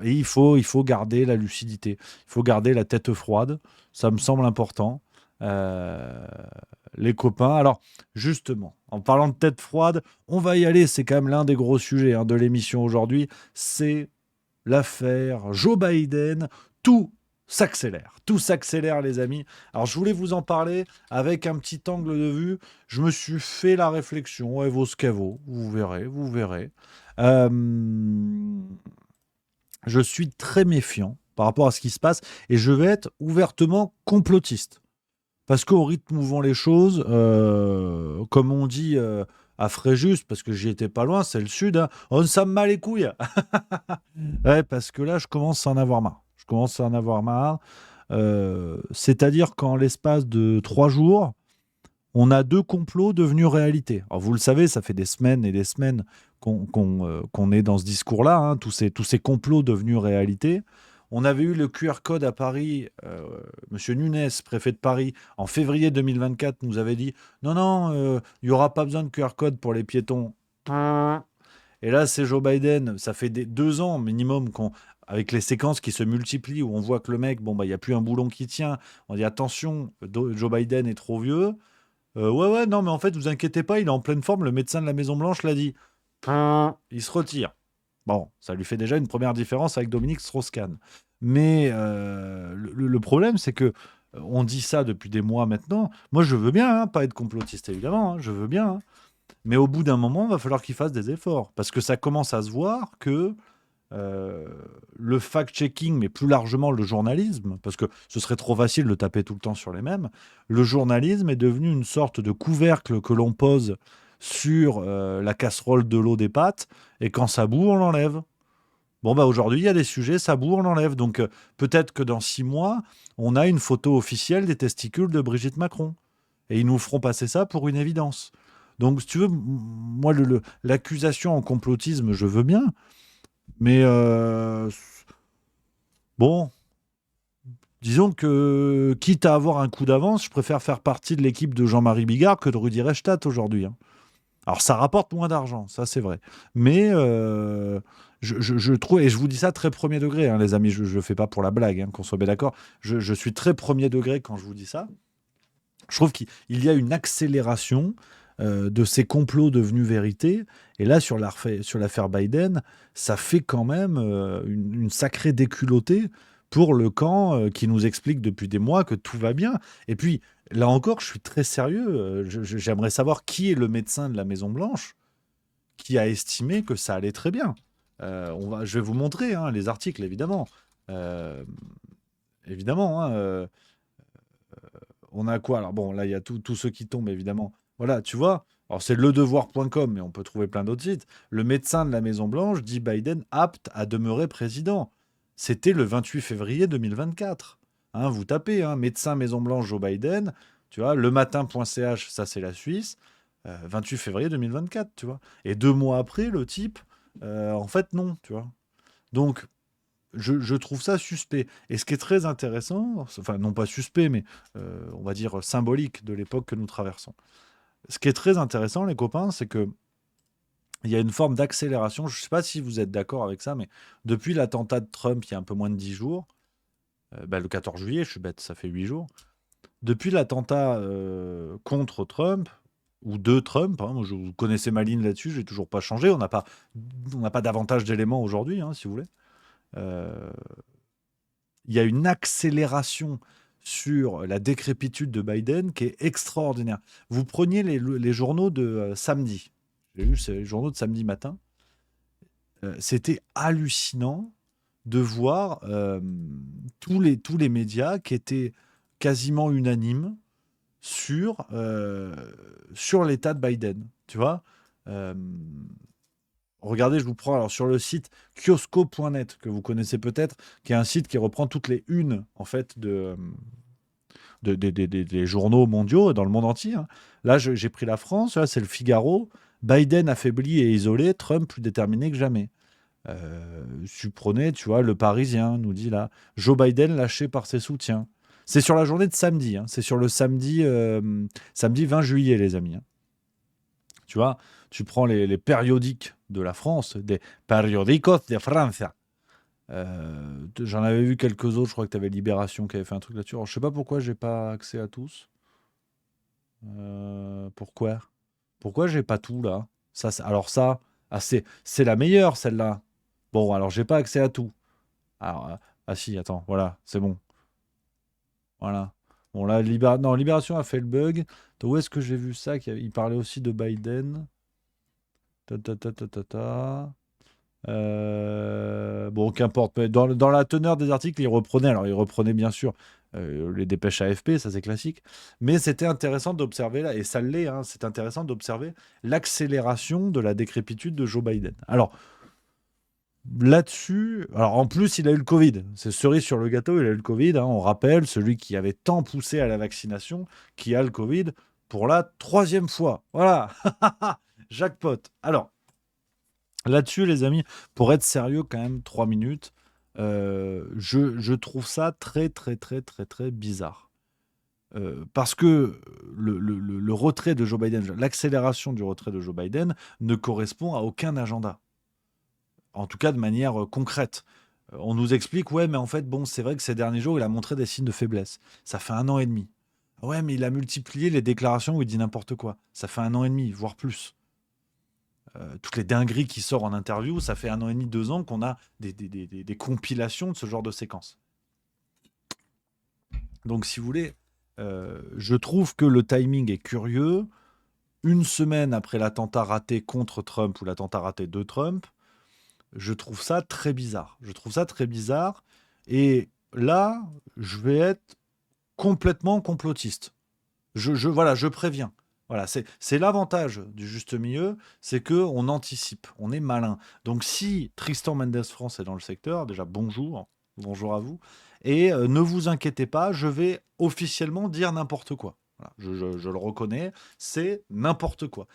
il faut garder la lucidité, il faut garder la tête froide. Ça me semble important. Euh, les copains. Alors, justement, en parlant de tête froide, on va y aller. C'est quand même l'un des gros sujets hein, de l'émission aujourd'hui. C'est l'affaire Joe Biden. Tout s'accélère, les amis. Alors, je voulais vous en parler avec un petit angle de vue. Je me suis fait la réflexion. Elle vaut ce qu'elle vaut. Vous verrez, vous verrez. Euh, je suis très méfiant par rapport à ce qui se passe et je vais être ouvertement complotiste. Parce qu'au rythme où vont les choses, comme on dit à Fréjus, parce que j'y étais pas loin, c'est le sud, hein, on s'en bat les couilles. Ouais, parce que là, je commence à en avoir marre. Je commence à en avoir marre. C'est-à-dire qu'en l'espace de 3 jours, on a 2 complots devenus réalité. Alors vous le savez, ça fait des semaines et des semaines qu'on est dans ce discours-là, hein, tous ces complots devenus réalité. On avait eu le QR code à Paris. Monsieur Nunes, préfet de Paris, en février 2024, nous avait dit non, non, il n'y aura pas besoin de QR code pour les piétons. Et là, c'est Joe Biden. Ça fait 2 ans minimum avec les séquences qui se multiplient, où on voit que le mec, bon, bah, il n'y a plus un boulon qui tient. On dit attention, Joe Biden est trop vieux. Ouais, non, mais en fait, vous inquiétez pas, il est en pleine forme. Le médecin de la Maison-Blanche l'a dit. Il se retire. Bon, ça lui fait déjà une première différence avec Dominique Strauss-Kahn. Mais le problème, c'est que on dit ça depuis des mois maintenant. Moi, je veux bien, hein, pas être complotiste, évidemment, hein, je veux bien. Hein. Mais au bout d'un moment, il va falloir qu'il fasse des efforts. Parce que ça commence à se voir que le fact-checking, mais plus largement le journalisme, parce que ce serait trop facile de taper tout le temps sur les mêmes, le journalisme est devenu une sorte de couvercle que l'on pose sur la casserole de l'eau des pâtes, et quand ça bout, on l'enlève. Bon, bah aujourd'hui, il y a des sujets, ça bout, on l'enlève. Donc peut-être que dans 6 mois, on a une photo officielle des testicules de Brigitte Macron. Et ils nous feront passer ça pour une évidence. Donc, si tu veux, moi, l'accusation en complotisme, je veux bien. Mais bon, disons que, quitte à avoir un coup d'avance, je préfère faire partie de l'équipe de Jean-Marie Bigard que de Rudy Reichstadt aujourd'hui. Hein. Alors, ça rapporte moins d'argent, ça c'est vrai. Mais je trouve, et je vous dis ça très premier degré, hein, les amis, je ne le fais pas pour la blague, hein, qu'on soit bien d'accord. Je suis très premier degré quand je vous dis ça. Je trouve qu'il y a une accélération de ces complots devenus vérité. Et là, sur l'affaire Biden, ça fait quand même une sacrée déculottée pour le camp qui nous explique depuis des mois que tout va bien. Et puis, là encore, je suis très sérieux. J'aimerais savoir qui est le médecin de la Maison-Blanche qui a estimé que ça allait très bien. Je vais vous montrer les articles, évidemment. Euh, évidemment, on a quoi? Alors bon, là, il y a tous ceux qui tombent, évidemment. Voilà, tu vois. Alors, c'est ledevoir.com, mais on peut trouver plein d'autres sites. Le médecin de la Maison-Blanche dit Biden apte à demeurer président. C'était le 28 février 2024. Vous tapez, médecin Maison-Blanche Joe Biden, tu vois, lematin.ch, ça c'est la Suisse, 28 février 2024, tu vois. Et 2 mois après, le type, en fait, non, tu vois. Donc, je trouve ça suspect. Et ce qui est très intéressant, enfin, non pas suspect, mais on va dire symbolique de l'époque que nous traversons. Ce qui est très intéressant, les copains, c'est que il y a une forme d'accélération. Je ne sais pas si vous êtes d'accord avec ça, mais depuis l'attentat de Trump, il y a un peu moins de 10 jours, le 14 juillet, je suis bête, ça fait 8 jours. Depuis l'attentat contre Trump, ou de Trump, moi, vous connaissez ma ligne là-dessus, j'ai toujours pas changé. On n'a pas davantage d'éléments aujourd'hui, si vous voulez. Il y a une accélération sur la décrépitude de Biden qui est extraordinaire. Vous preniez les journaux de samedi. J'ai lu ces journaux de samedi matin. C'était hallucinant de voir tous les médias qui étaient quasiment unanimes sur l'état de Biden. Tu vois. Regardez, je vous prends alors sur le site kiosco.net, que vous connaissez peut-être, qui est un site qui reprend toutes les unes en fait des journaux mondiaux dans le monde entier. Là, j'ai pris la France, là, c'est le Figaro. Biden affaibli et isolé, Trump plus déterminé que jamais. Tu prenais, tu vois, le Parisien nous dit là, Joe Biden lâché par ses soutiens. C'est sur la journée de samedi, c'est sur le samedi 20 juillet, les amis. Tu vois, tu prends les périodiques de la France, des periodicos de Francia. J'en avais vu quelques autres, je crois que tu avais Libération qui avait fait un truc là-dessus. Alors, je sais pas pourquoi j'ai pas accès à tous. Pourquoi j'ai pas tout là? C'est la meilleure celle-là. Bon, alors j'ai pas accès à tout. Alors, si, attends, voilà, c'est bon. Voilà. Bon, là, Libération a fait le bug. Où est-ce que j'ai vu ça? Il parlait aussi de Biden. Bon, qu'importe. Mais dans la teneur des articles, il reprenait bien sûr les dépêches AFP, ça c'est classique. Mais c'était intéressant d'observer là, et ça l'est, c'est intéressant d'observer l'accélération de la décrépitude de Joe Biden. Alors, là-dessus, en plus, il a eu le Covid. C'est cerise sur le gâteau, il a eu le Covid. On rappelle, celui qui avait tant poussé à la vaccination, qui a le Covid pour la 3e fois. Voilà. Jackpot. Alors, là-dessus, les amis, pour être sérieux, quand même, 3 minutes, je trouve ça très, très, très, très, très bizarre. Parce que le retrait de Joe Biden, l'accélération du retrait de Joe Biden ne correspond à aucun agenda. En tout cas, de manière concrète. On nous explique, ouais, mais en fait, bon, c'est vrai que ces derniers jours, il a montré des signes de faiblesse. Ça fait 1 an et demi. Ouais, mais il a multiplié les déclarations où il dit n'importe quoi. Ça fait 1 an et demi, voire plus. Toutes les dingueries qui sortent en interview, ça fait 1 an et demi, 2 ans qu'on a des compilations de ce genre de séquences. Donc, si vous voulez, je trouve que le timing est curieux. 1 semaine après l'attentat raté contre Trump ou l'attentat raté de Trump, je trouve ça très bizarre. Et là, je vais être complètement complotiste. Je préviens. Voilà, c'est l'avantage du juste milieu, c'est qu'on anticipe, on est malin. Donc si Tristan Mendes France est dans le secteur, déjà bonjour à vous, et ne vous inquiétez pas, je vais officiellement dire n'importe quoi. Voilà, je le reconnais, c'est n'importe quoi.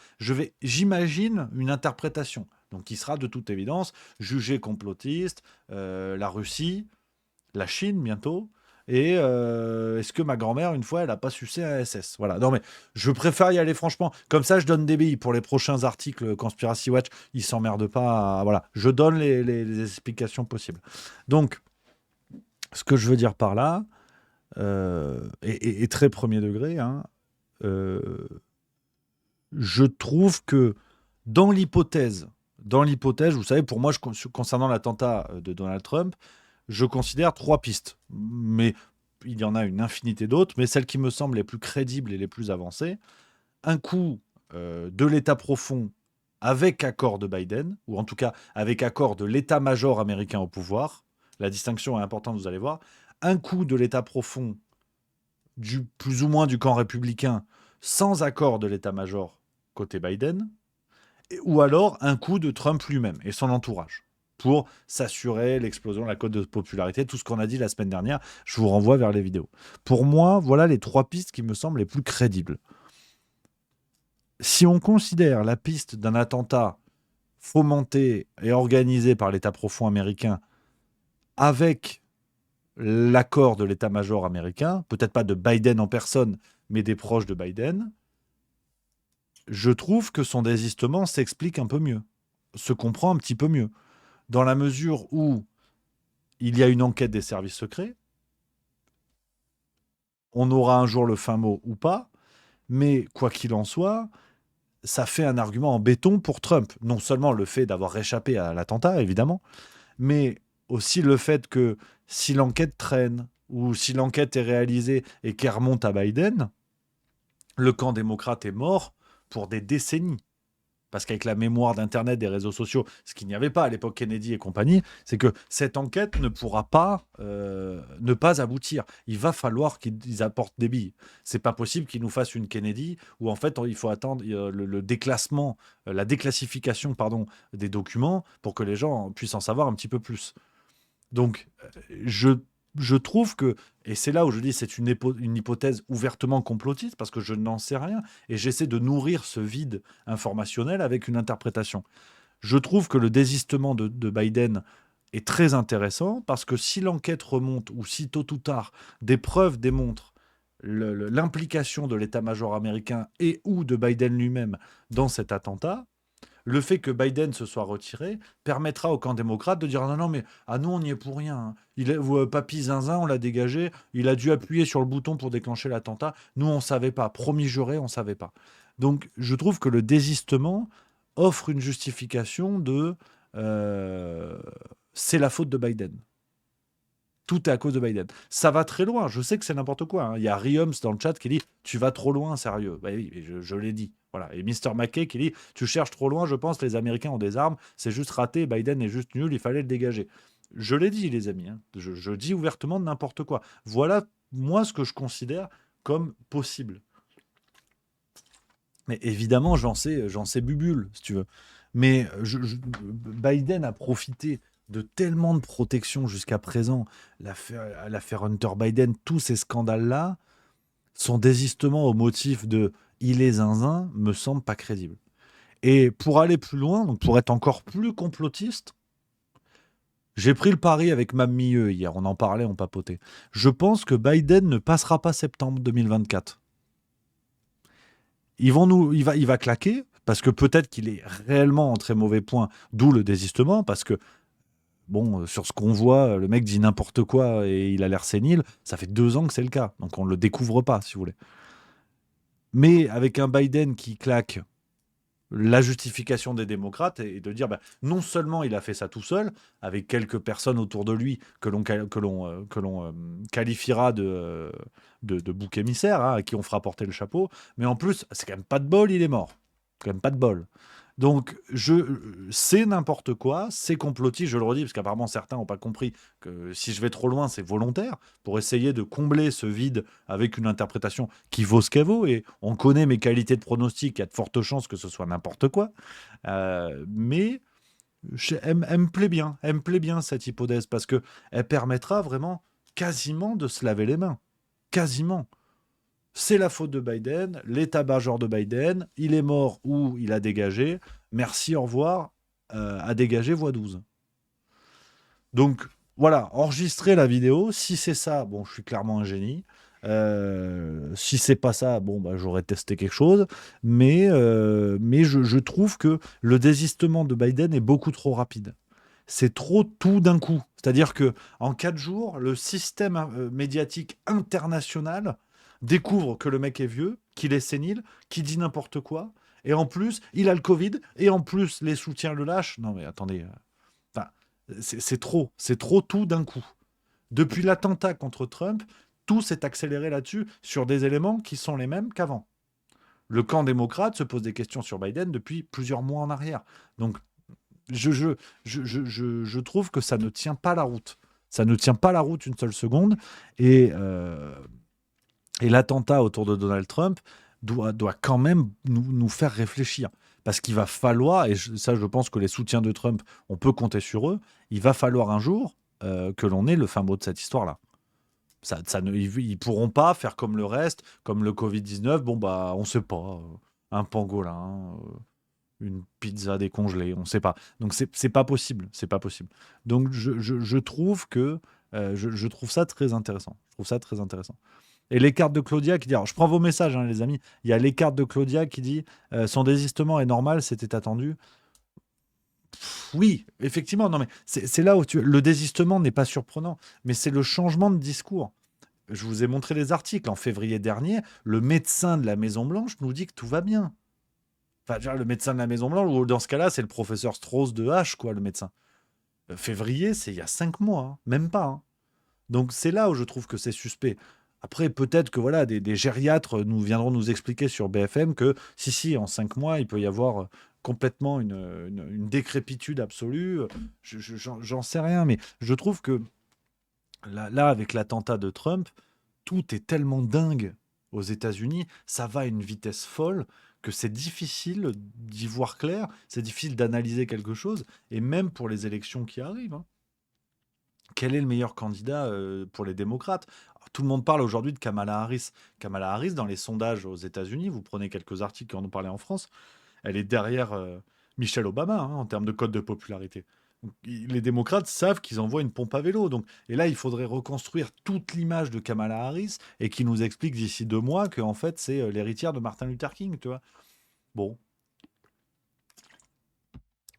J'imagine une interprétation, donc qui sera de toute évidence jugée complotiste, la Russie, la Chine bientôt. Et est-ce que ma grand-mère, une fois, elle n'a pas sucé un SS? Voilà. Non, mais je préfère y aller franchement. Comme ça, je donne des billes pour les prochains articles Conspiracy Watch. Ils ne s'emmerdent pas. Voilà. Je donne les explications possibles. Donc, ce que je veux dire par là, et très premier degré, je trouve que dans l'hypothèse, vous savez, pour moi, concernant l'attentat de Donald Trump, je considère 3 pistes. Mais il y en a une infinité d'autres, mais celles qui me semblent les plus crédibles et les plus avancées. Un coup de l'État profond avec accord de Biden, ou en tout cas avec accord de l'état-major américain au pouvoir. La distinction est importante, vous allez voir. Un coup de l'État profond, plus ou moins du camp républicain, sans accord de l'état-major côté Biden, ou alors un coup de Trump lui-même et son entourage, pour s'assurer l'explosion de la cote de popularité, tout ce qu'on a dit la semaine dernière. Je vous renvoie vers les vidéos. Pour moi, voilà les 3 pistes qui me semblent les plus crédibles. Si on considère la piste d'un attentat fomenté et organisé par l'État profond américain avec l'accord de l'état-major américain, peut-être pas de Biden en personne, mais des proches de Biden, je trouve que son désistement s'explique un peu mieux, se comprend un petit peu mieux, dans la mesure où il y a une enquête des services secrets, on aura un jour le fin mot ou pas, mais quoi qu'il en soit, ça fait un argument en béton pour Trump. Non seulement le fait d'avoir échappé à l'attentat, évidemment, mais aussi le fait que si l'enquête traîne, ou si l'enquête est réalisée et qu'elle remonte à Biden, le camp démocrate est mort pour des décennies. Parce qu'avec la mémoire d'Internet, des réseaux sociaux, ce qu'il n'y avait pas à l'époque Kennedy et compagnie, c'est que cette enquête ne pourra pas ne pas aboutir. Il va falloir qu'ils apportent des billes. C'est pas possible qu'ils nous fassent une Kennedy où en fait il faut attendre le déclassement, la déclassification des documents pour que les gens puissent en savoir un petit peu plus. Donc je trouve que, et c'est là où je dis c'est une hypothèse ouvertement complotiste, parce que je n'en sais rien, et j'essaie de nourrir ce vide informationnel avec une interprétation. Je trouve que le désistement de Biden est très intéressant, parce que si l'enquête remonte, ou si tôt ou tard, des preuves démontrent l'implication de l'état-major américain et ou de Biden lui-même dans cet attentat, le fait que Biden se soit retiré permettra au camp démocrate de dire non, mais nous, on n'y est pour rien. Papy Zinzin, on l'a dégagé. Il a dû appuyer sur le bouton pour déclencher l'attentat. Nous, on ne savait pas. Promis juré, on ne savait pas. Donc, je trouve que le désistement offre une justification de c'est la faute de Biden. Tout est à cause de Biden. Ça va très loin. Je sais que c'est n'importe quoi. Il y a Rioms dans le chat qui dit « Tu vas trop loin, sérieux. » Oui, je l'ai dit. Voilà. Et Mr. McKay qui dit « Tu cherches trop loin, je pense. Les Américains ont des armes. C'est juste raté. Biden est juste nul. Il fallait le dégager. » Je l'ai dit, les amis. Je dis ouvertement n'importe quoi. Voilà, moi, ce que je considère comme possible. Mais évidemment, j'en sais bubule, si tu veux. Mais Biden a profité de tellement de protection jusqu'à présent, l'affaire Hunter Biden, tous ces scandales-là, son désistement au motif de « il est zinzin » me semble pas crédible. Et pour aller plus loin, donc pour être encore plus complotiste, j'ai pris le pari avec Mme Milleux hier, on en parlait, on papotait. Je pense que Biden ne passera pas septembre 2024. Il va claquer, parce que peut-être qu'il est réellement en très mauvais point, d'où le désistement, parce que bon, sur ce qu'on voit, le mec dit n'importe quoi et il a l'air sénile. Ça fait 2 ans que c'est le cas. Donc on ne le découvre pas, si vous voulez. Mais avec un Biden qui claque la justification des démocrates et de dire non seulement il a fait ça tout seul, avec quelques personnes autour de lui que l'on qualifiera de bouc émissaire, à qui on fera porter le chapeau, mais en plus, c'est quand même pas de bol, il est mort. Quand même pas de bol. Donc, c'est n'importe quoi, c'est complotiste, je le redis, parce qu'apparemment certains n'ont pas compris que si je vais trop loin, c'est volontaire, pour essayer de combler ce vide avec une interprétation qui vaut ce qu'elle vaut, et on connaît mes qualités de pronostic, il y a de fortes chances que ce soit n'importe quoi, mais elle me plaît bien cette hypothèse, parce qu'elle permettra vraiment quasiment de se laver les mains, quasiment. C'est la faute de Biden, l'état-major de Biden, il est mort ou il a dégagé. Merci, au revoir, à dégager x12. Donc, voilà, enregistrez la vidéo. Si c'est ça, bon, je suis clairement un génie. Si c'est pas ça, bon, j'aurais testé quelque chose. Mais je trouve que le désistement de Biden est beaucoup trop rapide. C'est trop tout d'un coup. C'est-à-dire qu'en 4 jours, le système médiatique international découvre que le mec est vieux, qu'il est sénile, qu'il dit n'importe quoi, Et en plus, il a le Covid, et en plus, les soutiens le lâchent. Non, mais attendez. Enfin, c'est trop tout d'un coup. Depuis l'attentat contre Trump, tout s'est accéléré là-dessus sur des éléments qui sont les mêmes qu'avant. Le camp démocrate se pose des questions sur Biden depuis plusieurs mois en arrière. Donc, je trouve que ça ne tient pas la route. Ça ne tient pas la route une seule seconde. Et l'attentat autour de Donald Trump doit quand même nous faire réfléchir. Parce qu'il va falloir, et ça je pense que les soutiens de Trump, on peut compter sur eux, il va falloir un jour que l'on ait le fin mot de cette histoire-là. Ils pourront pas faire comme le reste, comme le Covid-19, bon bah on sait pas, un pangolin, une pizza décongelée, on sait pas. Donc c'est pas possible, c'est pas possible. Donc je trouve que je trouve ça très intéressant. Je trouve ça très intéressant. Et les cartes de Claudia qui dit, alors je prends vos messages, hein, les amis. Il y a les cartes de Claudia qui dit son désistement est normal, c'était attendu. Oui, effectivement, non mais c'est là où le désistement n'est pas surprenant, mais c'est le changement de discours. Je vous ai montré les articles. En février dernier, le médecin de la Maison-Blanche nous dit que tout va bien. Enfin, le médecin de la Maison-Blanche, ou dans ce cas-là, c'est le professeur Strauss de H, quoi, le médecin. Février, c'est il y a 5 mois, hein, même pas. Hein. Donc c'est là où je trouve que c'est suspect. Après, peut-être que voilà, des gériatres viendront nous expliquer sur BFM que si, en 5 mois, il peut y avoir complètement une décrépitude absolue. J'en sais rien, mais je trouve que là, avec l'attentat de Trump, tout est tellement dingue aux États-Unis, ça va à une vitesse folle que c'est difficile d'y voir clair, c'est difficile d'analyser quelque chose, et même pour les élections qui arrivent. Hein. Quel est le meilleur candidat pour les démocrates? Alors, tout le monde parle aujourd'hui de Kamala Harris. Kamala Harris, dans les sondages aux États-Unis, vous prenez quelques articles qui en ont parlé en France, elle est derrière Michelle Obama hein, en termes de cote de popularité. Donc, les démocrates savent qu'ils envoient une pompe à vélo. Donc, et là, il faudrait reconstruire toute l'image de Kamala Harris et qui nous explique d'ici 2 mois qu'en fait, c'est l'héritière de Martin Luther King. Tu vois. Bon.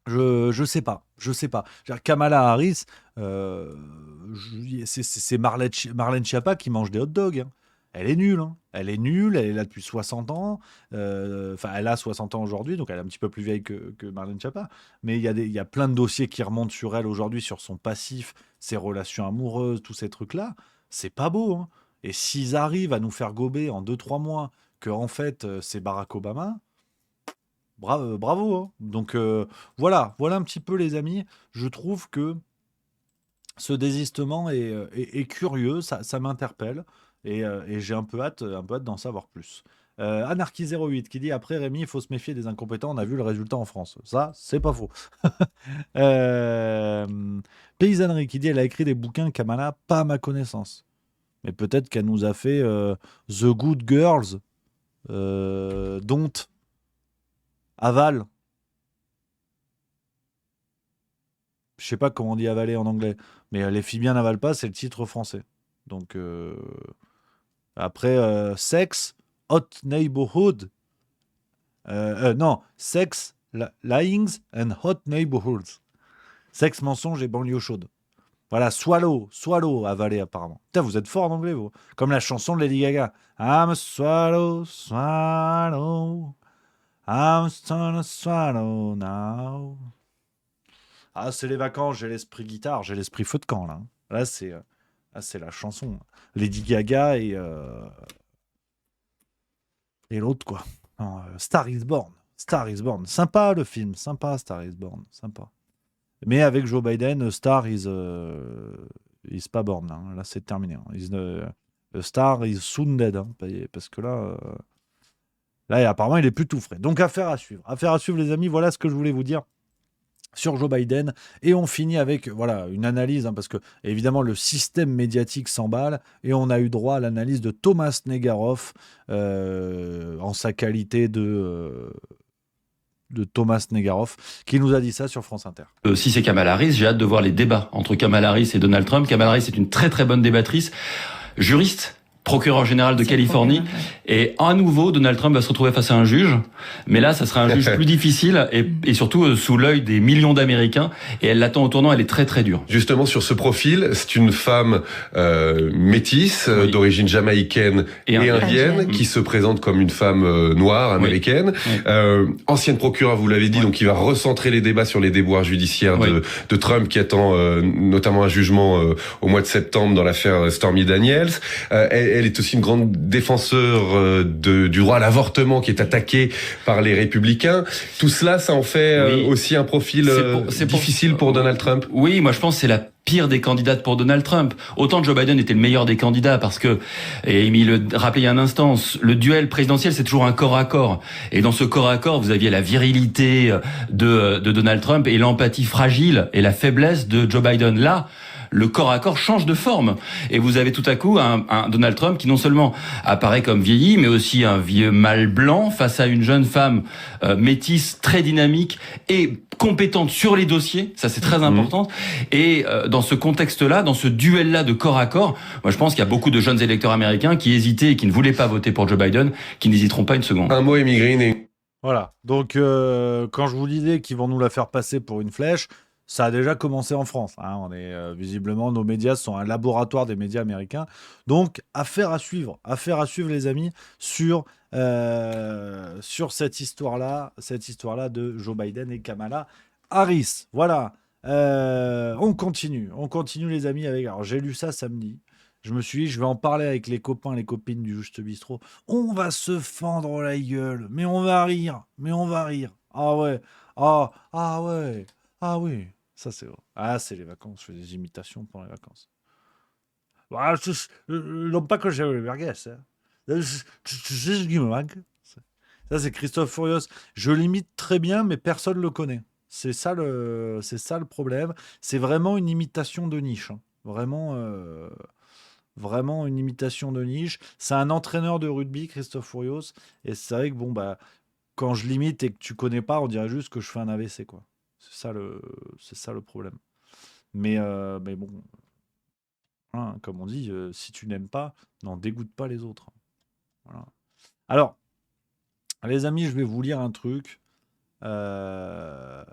Je sais pas. Kamala Harris, c'est Marlène Schiappa qui mange des hot dogs. Hein. Elle est nulle. Hein. Elle est là depuis 60 ans. Enfin, elle a 60 ans aujourd'hui, donc elle est un petit peu plus vieille que Marlène Schiappa. Mais il y a plein de dossiers qui remontent sur elle aujourd'hui, sur son passif, ses relations amoureuses, tous ces trucs-là. C'est pas beau. Hein. Et s'ils arrivent à nous faire gober en 2-3 mois que, en fait, c'est Barack Obama, bravo. Hein. Donc, voilà un petit peu, les amis. Je trouve que ce désistement est curieux, ça m'interpelle. Et j'ai un peu hâte d'en savoir plus. Anarchy08 qui dit après Rémi, il faut se méfier des incompétents. On a vu le résultat en France. Ça, c'est pas faux. Paysannerie qui dit elle a écrit des bouquins, Kamala, pas à ma connaissance. Mais peut-être qu'elle nous a fait The Good Girls, Don't, Aval. Je sais pas comment on dit avaler en anglais, mais les filles bien n'avalent pas, c'est le titre français. Donc après Sex, Hot Neighborhood. Non, Sex, Lyings and Hot Neighborhoods. Sexe, mensonge et banlieue chaude. Voilà, Swallow, avalé apparemment. Putain, vous êtes fort en anglais, vous. Comme la chanson de Lady Gaga. I'm a swallow, I'm gonna swallow now. Ah, c'est les vacances, j'ai l'esprit guitare, j'ai l'esprit feu de camp, là. Là, c'est la chanson. Lady Gaga et l'autre, quoi. Non, Star is Born. Sympa, le film. Sympa, Star is Born. Sympa. Mais avec Joe Biden, Star is pas born. Hein. Là, c'est terminé. Hein. Star is soon dead. Hein. Parce que là, apparemment, il est plus tout frais. Donc, affaire à suivre. Affaire à suivre, les amis. Voilà ce que je voulais vous dire sur Joe Biden. Et on finit avec une analyse, hein, parce que, évidemment, le système médiatique s'emballe. Et on a eu droit à l'analyse de Thomas Negaroff en sa qualité de Thomas Negaroff, qui nous a dit ça sur France Inter. Si c'est Kamala Harris, j'ai hâte de voir les débats entre Kamala Harris et Donald Trump. Kamala Harris est une très très bonne débattrice, juriste, procureur général de Californie. Et à nouveau, Donald Trump va se retrouver face à un juge. Mais là, ça sera un juge plus difficile et surtout sous l'œil des millions d'Américains. Et elle l'attend au tournant, elle est très très dure. Justement, sur ce profil, c'est une femme métisse, Oui. d'origine jamaïcaine et indienne, qui se présente comme une femme noire, américaine. Oui. Ancienne procureure, vous l'avez dit, donc il va recentrer les débats sur les déboires judiciaires de Trump, qui attend notamment un jugement au mois de septembre dans l'affaire Stormy Daniels. Elle est aussi une grande défenseur du droit à l'avortement, qui est attaqué par les républicains. Tout cela, ça en fait aussi un profil difficile pour Donald Trump. Oui, moi je pense que c'est la pire des candidates pour Donald Trump. Autant Joe Biden était le meilleur des candidats parce que, et il le rappelait il y a un instant, le duel présidentiel c'est toujours un corps à corps. Et dans ce corps à corps, vous aviez la virilité de Donald Trump et l'empathie fragile et la faiblesse de Joe Biden. Là, le corps à corps change de forme. Et vous avez tout à coup un Donald Trump qui non seulement apparaît comme vieilli, mais aussi un vieux mâle blanc face à une jeune femme métisse, très dynamique et compétente sur les dossiers. Ça, c'est très important. Et dans ce contexte-là, dans ce duel-là de corps à corps, moi, je pense qu'il y a beaucoup de jeunes électeurs américains qui hésitaient et qui ne voulaient pas voter pour Joe Biden, qui n'hésiteront pas une seconde. Un mot émigré. Voilà. Donc, quand je vous disais qu'ils vont nous la faire passer pour une flèche, ça a déjà commencé en France. Hein. On est visiblement, nos médias sont un laboratoire des médias américains. Donc, affaire à suivre, les amis, sur cette histoire-là de Joe Biden et Kamala Harris. Voilà. On continue, les amis. Alors, j'ai lu ça samedi. Je me suis dit, je vais en parler avec les copains, les copines du Juste Bistrot. On va se fendre la gueule, mais on va rire. Ah ouais, ah ouais, ah oui. Ça, c'est vrai. Ah, c'est les vacances. Je fais des imitations pendant les vacances. Bah, non pas que j'ai les merguez. Tu sais ce qui me manque. Ça, c'est Christophe Furios. Je l'imite très bien, mais personne ne le connaît. C'est ça le problème. C'est vraiment une imitation de niche. Hein. Vraiment une imitation de niche. C'est un entraîneur de rugby, Christophe Furios. Et c'est vrai que, quand je l'imite et que tu connais pas, on dirait juste que je fais un AVC, quoi. C'est ça le problème. Mais bon, hein, comme on dit, si tu n'aimes pas, n'en dégoûte pas les autres. Voilà. Alors, les amis, je vais vous lire un truc. Je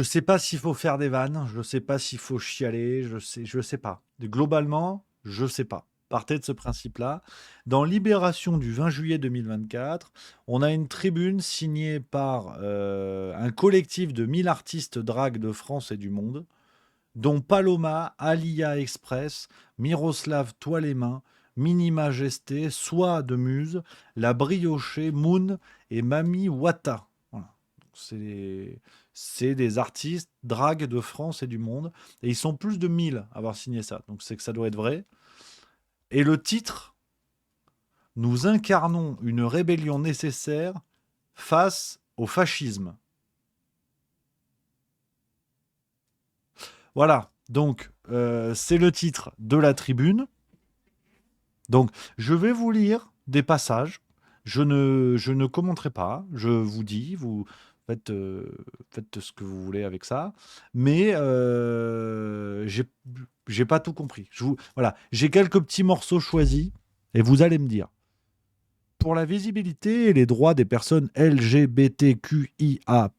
sais pas s'il faut faire des vannes, je sais pas s'il faut chialer, je sais pas. Globalement, je sais pas. Partez de ce principe-là. Dans Libération du 20 juillet 2024, on a une tribune signée par un collectif de 1000 artistes drag de France et du monde, dont Paloma, Alia Express, Miroslav Toi les Mains, Mini Majesté, Soie de Muse, La Briochée, Moon et Mami Wata. Voilà. C'est des artistes drag de France et du monde. Et ils sont plus de 1000 à avoir signé ça. Donc c'est que ça doit être vrai. Et le titre, nous incarnons une rébellion nécessaire face au fascisme. Voilà, donc c'est le titre de la tribune. Donc je vais vous lire des passages. Je ne commenterai pas, je vous dis, vous faites ce que vous voulez avec ça. Mais j'ai pas tout compris. Voilà, j'ai quelques petits morceaux choisis et vous allez me dire. Pour la visibilité et les droits des personnes LGBTQIA+,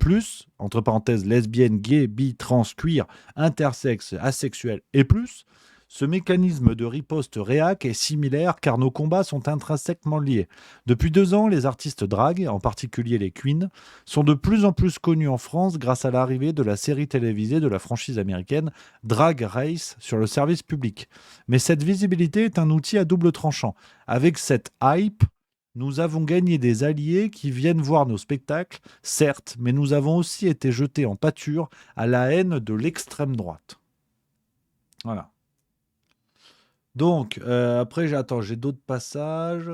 entre parenthèses lesbiennes, gays, bi, trans, queer, intersexes, asexuels et plus, ce mécanisme de riposte réac est similaire car nos combats sont intrinsèquement liés. Depuis 2 ans, les artistes drag, en particulier les queens, sont de plus en plus connus en France grâce à l'arrivée de la série télévisée de la franchise américaine Drag Race sur le service public. Mais cette visibilité est un outil à double tranchant. Avec cette hype, nous avons gagné des alliés qui viennent voir nos spectacles, certes, mais nous avons aussi été jetés en pâture à la haine de l'extrême droite. Voilà. Donc, après, j'ai d'autres passages.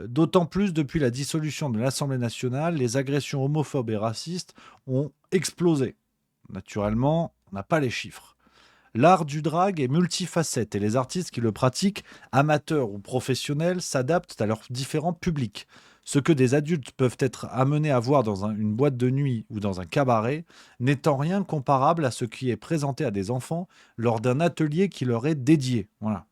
D'autant plus, depuis la dissolution de l'Assemblée nationale, les agressions homophobes et racistes ont explosé. Naturellement, on n'a pas les chiffres. L'art du drag est multifacette et les artistes qui le pratiquent, amateurs ou professionnels, s'adaptent à leurs différents publics. Ce que des adultes peuvent être amenés à voir dans une boîte de nuit ou dans un cabaret n'est en rien comparable à ce qui est présenté à des enfants lors d'un atelier qui leur est dédié. Voilà.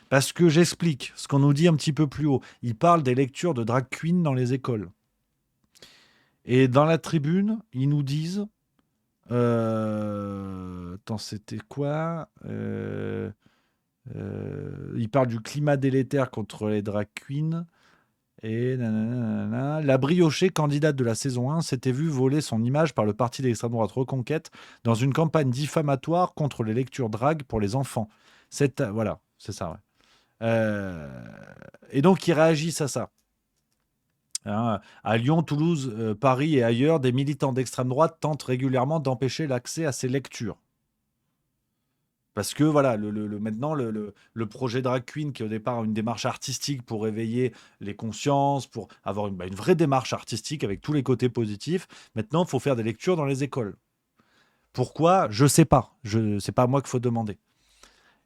Parce que j'explique ce qu'on nous dit un petit peu plus haut. Il parle des lectures de drag queen dans les écoles. Et dans la tribune, ils nous disent... Attends, c'était quoi Il parle du climat délétère contre les drag queens. Et nanana. La briochée, candidate de la saison 1, s'était vue voler son image par le parti d'extrême droite Reconquête dans une campagne diffamatoire contre les lectures drag pour les enfants. Voilà, c'est ça, ouais. Et donc, ils réagissent à ça. Hein, à Lyon, Toulouse, Paris et ailleurs, des militants d'extrême droite tentent régulièrement d'empêcher l'accès à ces lectures. Parce que voilà, maintenant, le projet Drag Queen, qui est au départ une démarche artistique pour éveiller les consciences, pour avoir une vraie démarche artistique avec tous les côtés positifs, maintenant, il faut faire des lectures dans les écoles. Pourquoi ? Je ne sais pas. C'est pas à moi qu'il faut demander.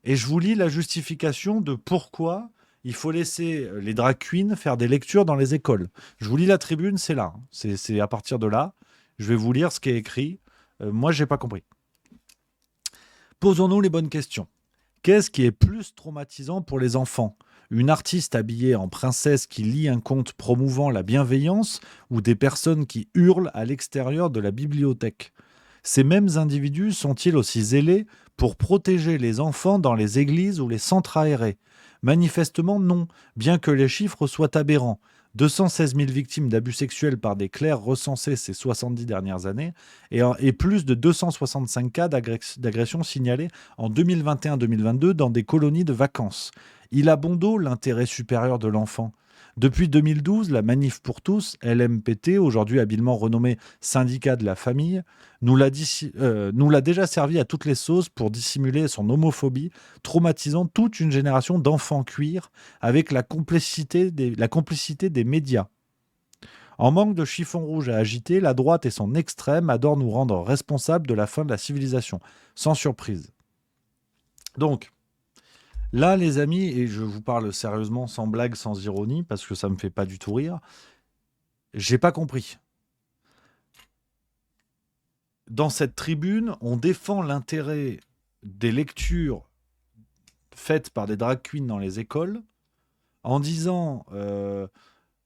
Et je vous lis la justification de pourquoi il faut laisser les drag queens faire des lectures dans les écoles. Je vous lis la tribune, c'est là. C'est à partir de là. Je vais vous lire ce qui est écrit. Moi, je n'ai pas compris. Posons-nous les bonnes questions. Qu'est-ce qui est plus traumatisant pour les enfants ? Une artiste habillée en princesse qui lit un conte promouvant la bienveillance ou des personnes qui hurlent à l'extérieur de la bibliothèque ? Ces mêmes individus sont-ils aussi zélés pour protéger les enfants dans les églises ou les centres aérés ? Manifestement non, bien que les chiffres soient aberrants. 216 000 victimes d'abus sexuels par des clercs recensés ces 70 dernières années et plus de 265 cas d'agression signalés en 2021-2022 dans des colonies de vacances. Il a bon dos l'intérêt supérieur de l'enfant. Depuis 2012, la Manif pour tous, LMPT, aujourd'hui habilement renommée Syndicat de la famille, nous l'a déjà servi à toutes les sauces pour dissimuler son homophobie, traumatisant toute une génération d'enfants cuir avec la complicité des médias. En manque de chiffon rouge à agiter, la droite et son extrême adorent nous rendre responsables de la fin de la civilisation, sans surprise. Donc, là, les amis, et je vous parle sérieusement, sans blague, sans ironie, parce que ça me fait pas du tout rire, j'ai pas compris. Dans cette tribune, on défend l'intérêt des lectures faites par des drag queens dans les écoles, en disant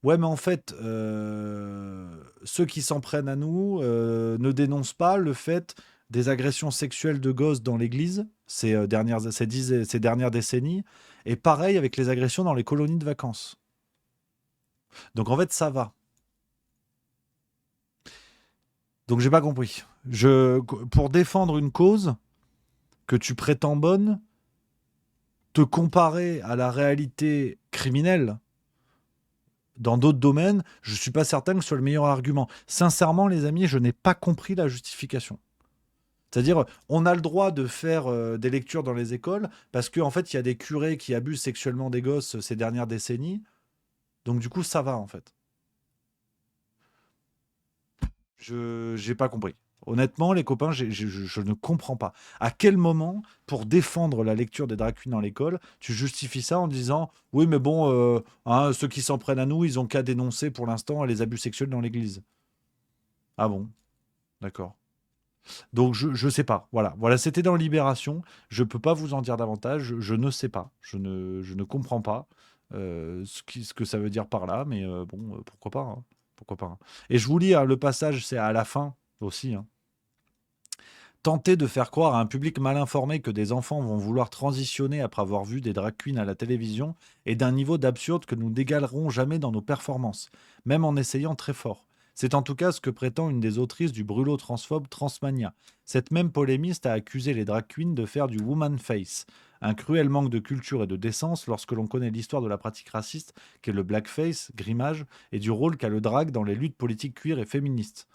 ouais, mais en fait, ceux qui s'en prennent à nous ne dénoncent pas le fait des agressions sexuelles de gosses dans l'église ces dernières décennies, et pareil avec les agressions dans les colonies de vacances. Donc en fait, ça va. Donc j'ai pas compris. Pour défendre une cause que tu prétends bonne, te comparer à la réalité criminelle dans d'autres domaines, je suis pas certain que ce soit le meilleur argument. Sincèrement, les amis, je n'ai pas compris la justification. C'est-à-dire, on a le droit de faire des lectures dans les écoles parce qu'en fait, il y a des curés qui abusent sexuellement des gosses ces dernières décennies. Donc, du coup, ça va, en fait. Je n'ai pas compris. Honnêtement, les copains, je ne comprends pas. À quel moment, pour défendre la lecture des drag queens dans l'école, tu justifies ça en disant « Oui, mais bon, ceux qui s'en prennent à nous, ils ont qu'à dénoncer pour l'instant les abus sexuels dans l'église. » Ah bon ? D'accord. Donc, je sais pas. Voilà, c'était dans Libération. Je peux pas vous en dire davantage. Je ne sais pas. Je ne comprends pas ce que ça veut dire par là. Mais bon, pourquoi pas, hein. Pourquoi pas, hein. Et je vous lis le passage, c'est à la fin aussi. Hein. Tenter de faire croire à un public mal informé que des enfants vont vouloir transitionner après avoir vu des drag queens à la télévision est d'un niveau d'absurde que nous n'égalerons jamais dans nos performances, même en essayant très fort. C'est en tout cas ce que prétend une des autrices du brûlot transphobe Transmania. Cette même polémiste a accusé les drag queens de faire du woman face, un cruel manque de culture et de décence lorsque l'on connaît l'histoire de la pratique raciste qu'est le blackface, grimage, et du rôle qu'a le drag dans les luttes politiques queer et féministes.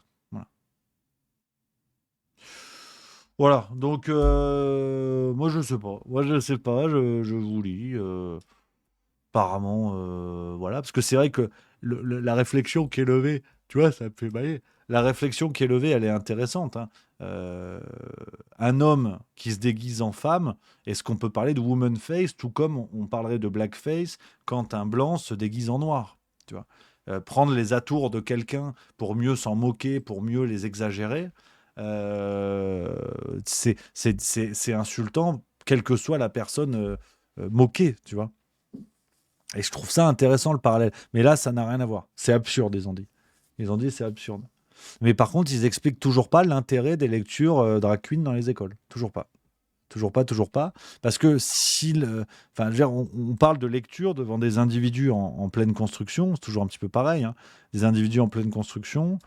Voilà, donc moi je sais pas. Je vous lis. Apparemment, voilà, parce que c'est vrai que la réflexion qui est levée, tu vois, ça me fait bailler. La réflexion qui est levée, elle est intéressante. Hein. Un homme qui se déguise en femme, est-ce qu'on peut parler de woman face, tout comme on parlerait de blackface quand un blanc se déguise en noir, tu vois. prendre les atours de quelqu'un pour mieux s'en moquer, pour mieux les exagérer, c'est insultant, quelle que soit la personne moquée, tu vois. Et je trouve ça intéressant le parallèle. Mais là, ça n'a rien à voir. C'est absurde, ils ont dit. Ils ont dit c'est absurde. Mais par contre, ils expliquent toujours pas l'intérêt des lectures drag queen dans les écoles. Toujours pas. Toujours pas, toujours pas. Parce que enfin, je veux dire, on parle de lecture devant des individus en pleine construction. C'est toujours un petit peu pareil. Hein. Des individus en pleine construction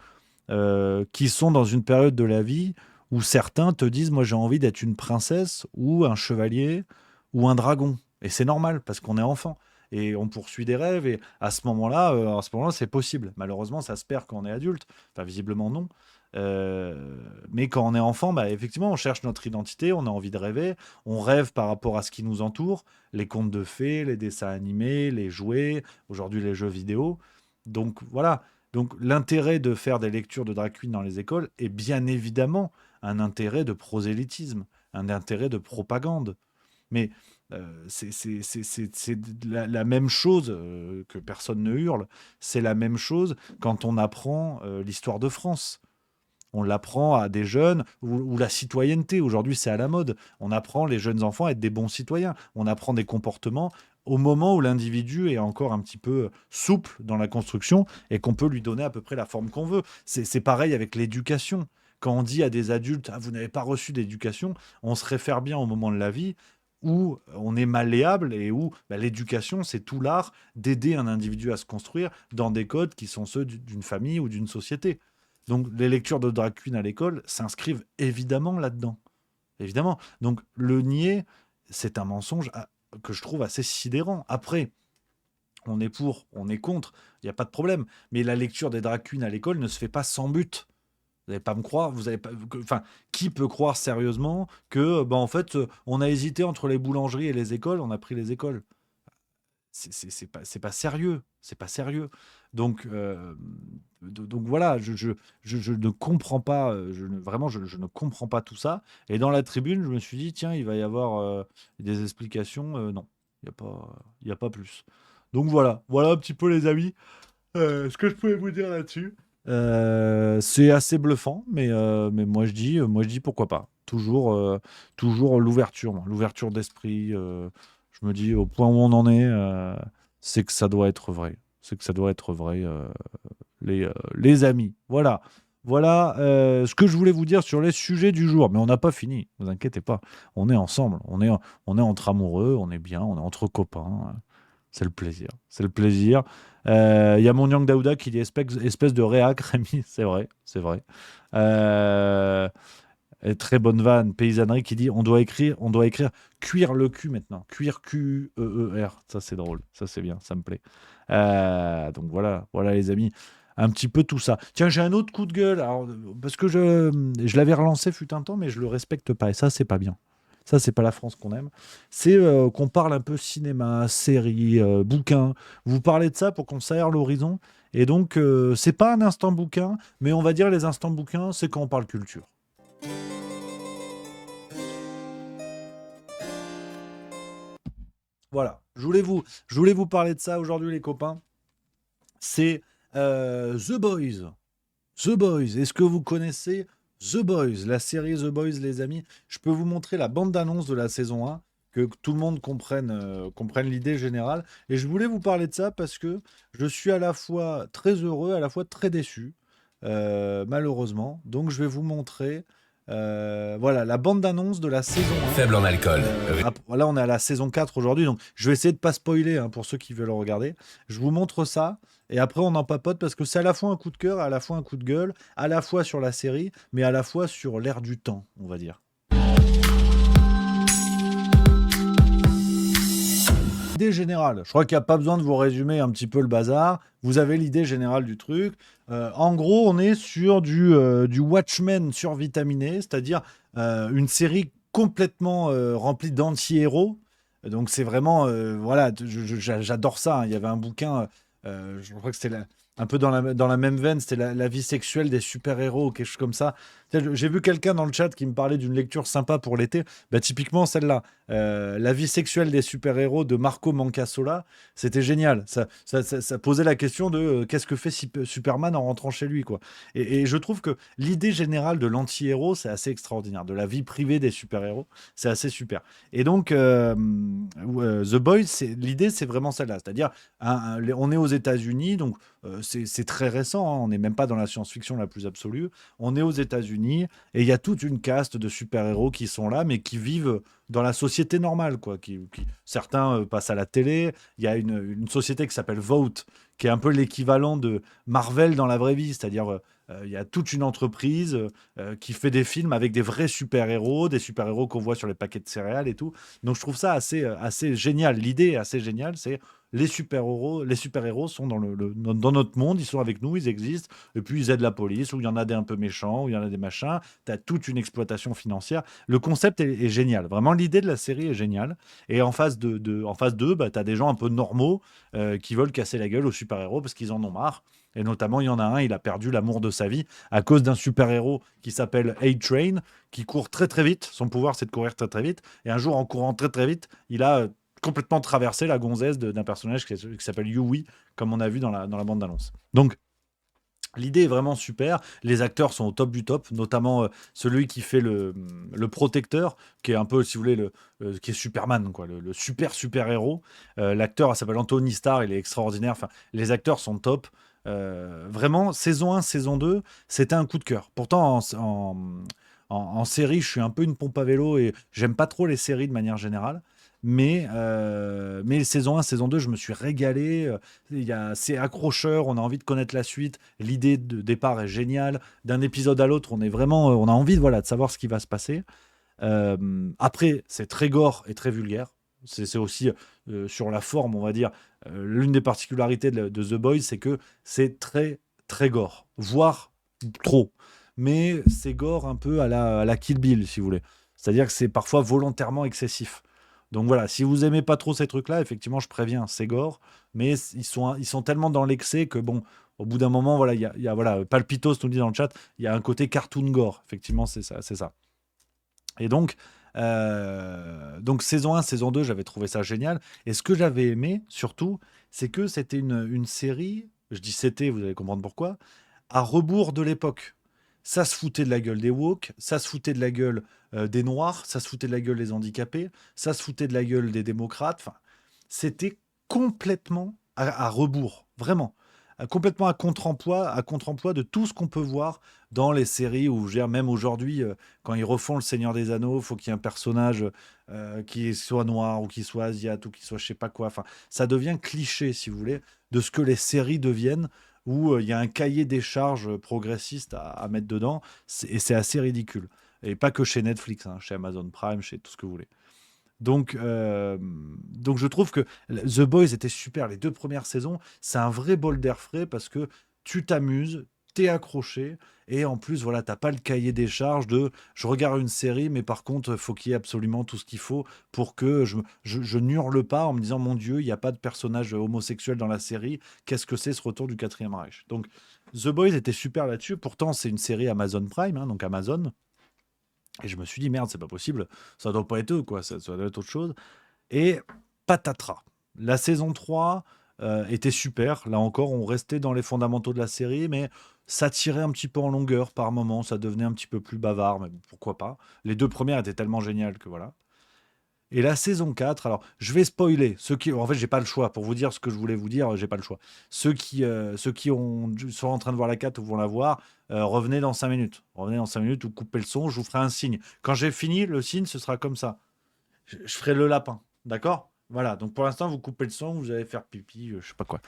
qui sont dans une période de la vie où certains te disent, moi j'ai envie d'être une princesse ou un chevalier ou un dragon. Et c'est normal parce qu'on est enfant. Et on poursuit des rêves. Et à ce moment-là, c'est possible. Malheureusement, ça se perd quand on est adulte. Enfin, visiblement, non. Mais quand on est enfant, bah, effectivement, on cherche notre identité, on a envie de rêver, on rêve par rapport à ce qui nous entoure, les contes de fées, les dessins animés, les jouets, aujourd'hui les jeux vidéo. Donc voilà. Donc l'intérêt de faire des lectures de drag queen dans les écoles est bien évidemment un intérêt de prosélytisme, un intérêt de propagande. Mais c'est la même chose que personne ne hurle. C'est la même chose quand on apprend l'histoire de France. On l'apprend à des jeunes, ou la citoyenneté, aujourd'hui c'est à la mode. On apprend les jeunes enfants à être des bons citoyens. On apprend des comportements au moment où l'individu est encore un petit peu souple dans la construction et qu'on peut lui donner à peu près la forme qu'on veut. C'est pareil avec l'éducation. Quand on dit à des adultes « vous n'avez pas reçu d'éducation », on se réfère bien au moment de la vie où on est malléable et où l'éducation, c'est tout l'art d'aider un individu à se construire dans des codes qui sont ceux d'une famille ou d'une société. Donc, les lectures de drag queen à l'école s'inscrivent évidemment là-dedans. Évidemment. Donc, le nier, c'est un mensonge que je trouve assez sidérant. Après, on est pour, on est contre, il n'y a pas de problème. Mais la lecture des drag queens à l'école ne se fait pas sans but. Vous n'allez pas me croire, enfin, qui peut croire sérieusement que, en fait, on a hésité entre les boulangeries et les écoles, on a pris les écoles. C'est pas sérieux, c'est pas sérieux. Donc voilà, je ne comprends pas, vraiment, je ne comprends pas tout ça. Et dans la tribune, je me suis dit, tiens, il va y avoir des explications. Non, il y a pas plus. Donc voilà un petit peu les amis, ce que je pouvais vous dire là-dessus. C'est assez bluffant, mais moi je dis pourquoi pas. Toujours l'ouverture d'esprit. Je me dis, au point où on en est, c'est que ça doit être vrai. Les amis. Voilà. Voilà ce que je voulais vous dire sur les sujets du jour. Mais on n'a pas fini, ne vous inquiétez pas. On est ensemble, on est entre amoureux, on est bien, on est entre copains. C'est le plaisir. C'est le plaisir. Il y a mon Yang Daouda qui dit espèce de réac, Rémi. C'est vrai, c'est vrai. Très bonne vanne, paysannerie qui dit on doit écrire cuire le cul maintenant. Cuire Q-E-E-R. Ça, c'est drôle. Ça, c'est bien. Ça me plaît. Donc voilà les amis. Un petit peu tout ça. Tiens, j'ai un autre coup de gueule. Alors, parce que je l'avais relancé fut un temps, mais je le respecte pas. Et ça, c'est pas bien. Ça, c'est pas la France qu'on aime. C'est qu'on parle un peu cinéma, séries, bouquins. Vous parlez de ça pour qu'on s'aère l'horizon. Et donc, c'est pas un instant bouquin, mais on va dire les instants bouquins, c'est quand on parle culture. Voilà, je voulais vous parler de ça aujourd'hui, les copains. C'est The Boys. The Boys, est-ce que vous connaissez The Boys, la série The Boys, les amis? Je peux vous montrer la bande-annonce de la saison 1, que tout le monde comprenne l'idée générale. Et je voulais vous parler de ça parce que je suis à la fois très heureux, à la fois très déçu, malheureusement. Donc je vais vous montrer voilà, la bande-annonce de la saison 1. Faible en alcool. Là, on est à la saison 4 aujourd'hui, donc je vais essayer de pas spoiler pour ceux qui veulent le regarder. Je vous montre ça, et après on en papote, parce que c'est à la fois un coup de cœur, à la fois un coup de gueule, à la fois sur la série, mais à la fois sur l'air du temps, on va dire. L'idée générale, je crois qu'il n'y a pas besoin de vous résumer un petit peu le bazar, vous avez l'idée générale du truc. En gros, on est sur du Watchmen survitaminé, c'est-à-dire une série complètement remplie d'anti-héros. Donc c'est vraiment, voilà, j'adore ça. Il y avait un bouquin, je crois que c'était un peu dans la même veine, c'était la vie sexuelle des super-héros ou quelque chose comme ça. J'ai vu quelqu'un dans le chat qui me parlait d'une lecture sympa pour l'été. Bah, typiquement celle-là, la vie sexuelle des super-héros de Marco Mancassola, c'était génial. Ça posait la question de qu'est-ce que fait Superman en rentrant chez lui, quoi. Et je trouve que l'idée générale de l'anti-héros, c'est assez extraordinaire. De la vie privée des super-héros, c'est assez super. Et donc, The Boys, l'idée, c'est vraiment celle-là. C'est-à-dire, on est aux États-Unis, donc c'est très récent, hein, on n'est même pas dans la science-fiction la plus absolue. On est aux États-Unis et il y a toute une caste de super-héros qui sont là, mais qui vivent dans la société normale, quoi. Certains passent à la télé. Il y a une société qui s'appelle Vote, qui est un peu l'équivalent de Marvel dans la vraie vie, c'est-à-dire il y a toute une entreprise qui fait des films avec des vrais super-héros, des super-héros qu'on voit sur les paquets de céréales et tout. Donc je trouve ça assez génial. L'idée est assez géniale, c'est les super-héros sont dans notre monde, ils sont avec nous, ils existent, et puis ils aident la police, ou il y en a des un peu méchants, ou il y en a des machins, tu as toute une exploitation financière. Le concept est génial, vraiment l'idée de la série est géniale, et en face en face d'eux, bah, tu as des gens un peu normaux qui veulent casser la gueule aux super-héros parce qu'ils en ont marre. Et notamment, il y en a un, il a perdu l'amour de sa vie à cause d'un super-héros qui s'appelle A-Train, qui court très très vite. Son pouvoir, c'est de courir très très vite. Et un jour, en courant très très vite, il a complètement traversé la gonzesse d'un personnage qui s'appelle Yui, comme on a vu dans la bande-annonce. Donc, l'idée est vraiment super. Les acteurs sont au top du top, notamment celui qui fait le protecteur, qui est un peu, si vous voulez, qui est Superman, quoi, le super-héros. L'acteur s'appelle Anthony Starr, il est extraordinaire. Enfin, les acteurs sont top. Vraiment, saison 1, saison 2, c'était un coup de cœur. Pourtant, en série, je suis un peu une pompe à vélo et j'aime pas trop les séries de manière générale. Mais saison 1, saison 2, je me suis régalé. C'est accrocheur, on a envie de connaître la suite. L'idée de départ est géniale. D'un épisode à l'autre, on a envie de savoir ce qui va se passer. Après, c'est très gore et très vulgaire. C'est aussi sur la forme, on va dire, l'une des particularités de The Boys, c'est que c'est très, très gore, voire trop. Mais c'est gore un peu à la Kill Bill, si vous voulez. C'est-à-dire que c'est parfois volontairement excessif. Donc voilà, si vous aimez pas trop ces trucs-là, effectivement, je préviens, c'est gore, mais ils sont tellement dans l'excès que bon, au bout d'un moment, voilà, voilà, Palpitos nous dit dans le chat, il y a un côté cartoon gore. Effectivement, c'est ça, c'est ça. Et donc saison 1, saison 2, j'avais trouvé ça génial. Et ce que j'avais aimé, surtout, c'est que c'était une série, je dis c'était, vous allez comprendre pourquoi, à rebours de l'époque. Ça se foutait de la gueule des woke, ça se foutait de la gueule des noirs, ça se foutait de la gueule des handicapés, ça se foutait de la gueule des démocrates. Enfin, c'était complètement à rebours, vraiment. Complètement à contre-emploi de tout ce qu'on peut voir dans les séries où, même aujourd'hui, quand ils refont Le Seigneur des Anneaux, il faut qu'il y ait un personnage qui soit noir ou qui soit asiate ou qui soit je sais pas quoi. Enfin, ça devient cliché, si vous voulez, de ce que les séries deviennent, où il y a un cahier des charges progressiste à mettre dedans, et c'est assez ridicule. Et pas que chez Netflix, hein, chez Amazon Prime, chez tout ce que vous voulez. Donc je trouve que The Boys était super. Les 2 premières saisons, c'est un vrai bol d'air frais parce que tu t'amuses, t'es accroché, et en plus, voilà, t'as pas le cahier des charges de je regarde une série, mais par contre, faut qu'il y ait absolument tout ce qu'il faut pour que je n'hurle pas en me disant mon Dieu, il n'y a pas de personnage homosexuel dans la série. Qu'est-ce que c'est ce retour du 4e Reich? Donc, The Boys était super là-dessus. Pourtant, c'est une série Amazon Prime, hein, donc Amazon. Et je me suis dit, merde, c'est pas possible, ça doit pas être eux, quoi, ça doit être autre chose. Et patatras. La saison 3 était super. Là encore, on restait dans les fondamentaux de la série, mais ça tirait un petit peu en longueur par moment, ça devenait un petit peu plus bavard, mais pourquoi pas. Les 2 premières étaient tellement géniales que voilà. Et la saison 4, alors je vais spoiler, en fait j'ai pas le choix, pour vous dire ce que je voulais vous dire, j'ai pas le choix. Ceux qui sont en train de voir la 4 ou vont la voir, revenez dans 5 minutes. Revenez dans 5 minutes ou coupez le son, je vous ferai un signe. Quand j'ai fini, le signe, ce sera comme ça. Je ferai le lapin, d'accord? Voilà, donc pour l'instant, vous coupez le son, vous allez faire pipi, je sais pas quoi.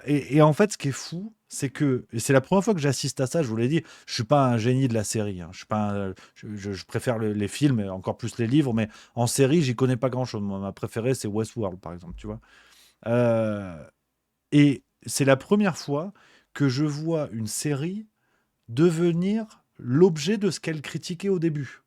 Et en fait, ce qui est fou, c'est que, et c'est la première fois que j'assiste à ça, je vous l'ai dit, je suis pas un génie de la série, hein. Je suis pas je préfère les films, et encore plus les livres, mais en série, j'y connais pas grand-chose. Moi, ma préférée, c'est Westworld, par exemple, tu vois. Euh, et c'est la première fois que je vois une série devenir l'objet de ce qu'elle critiquait au début.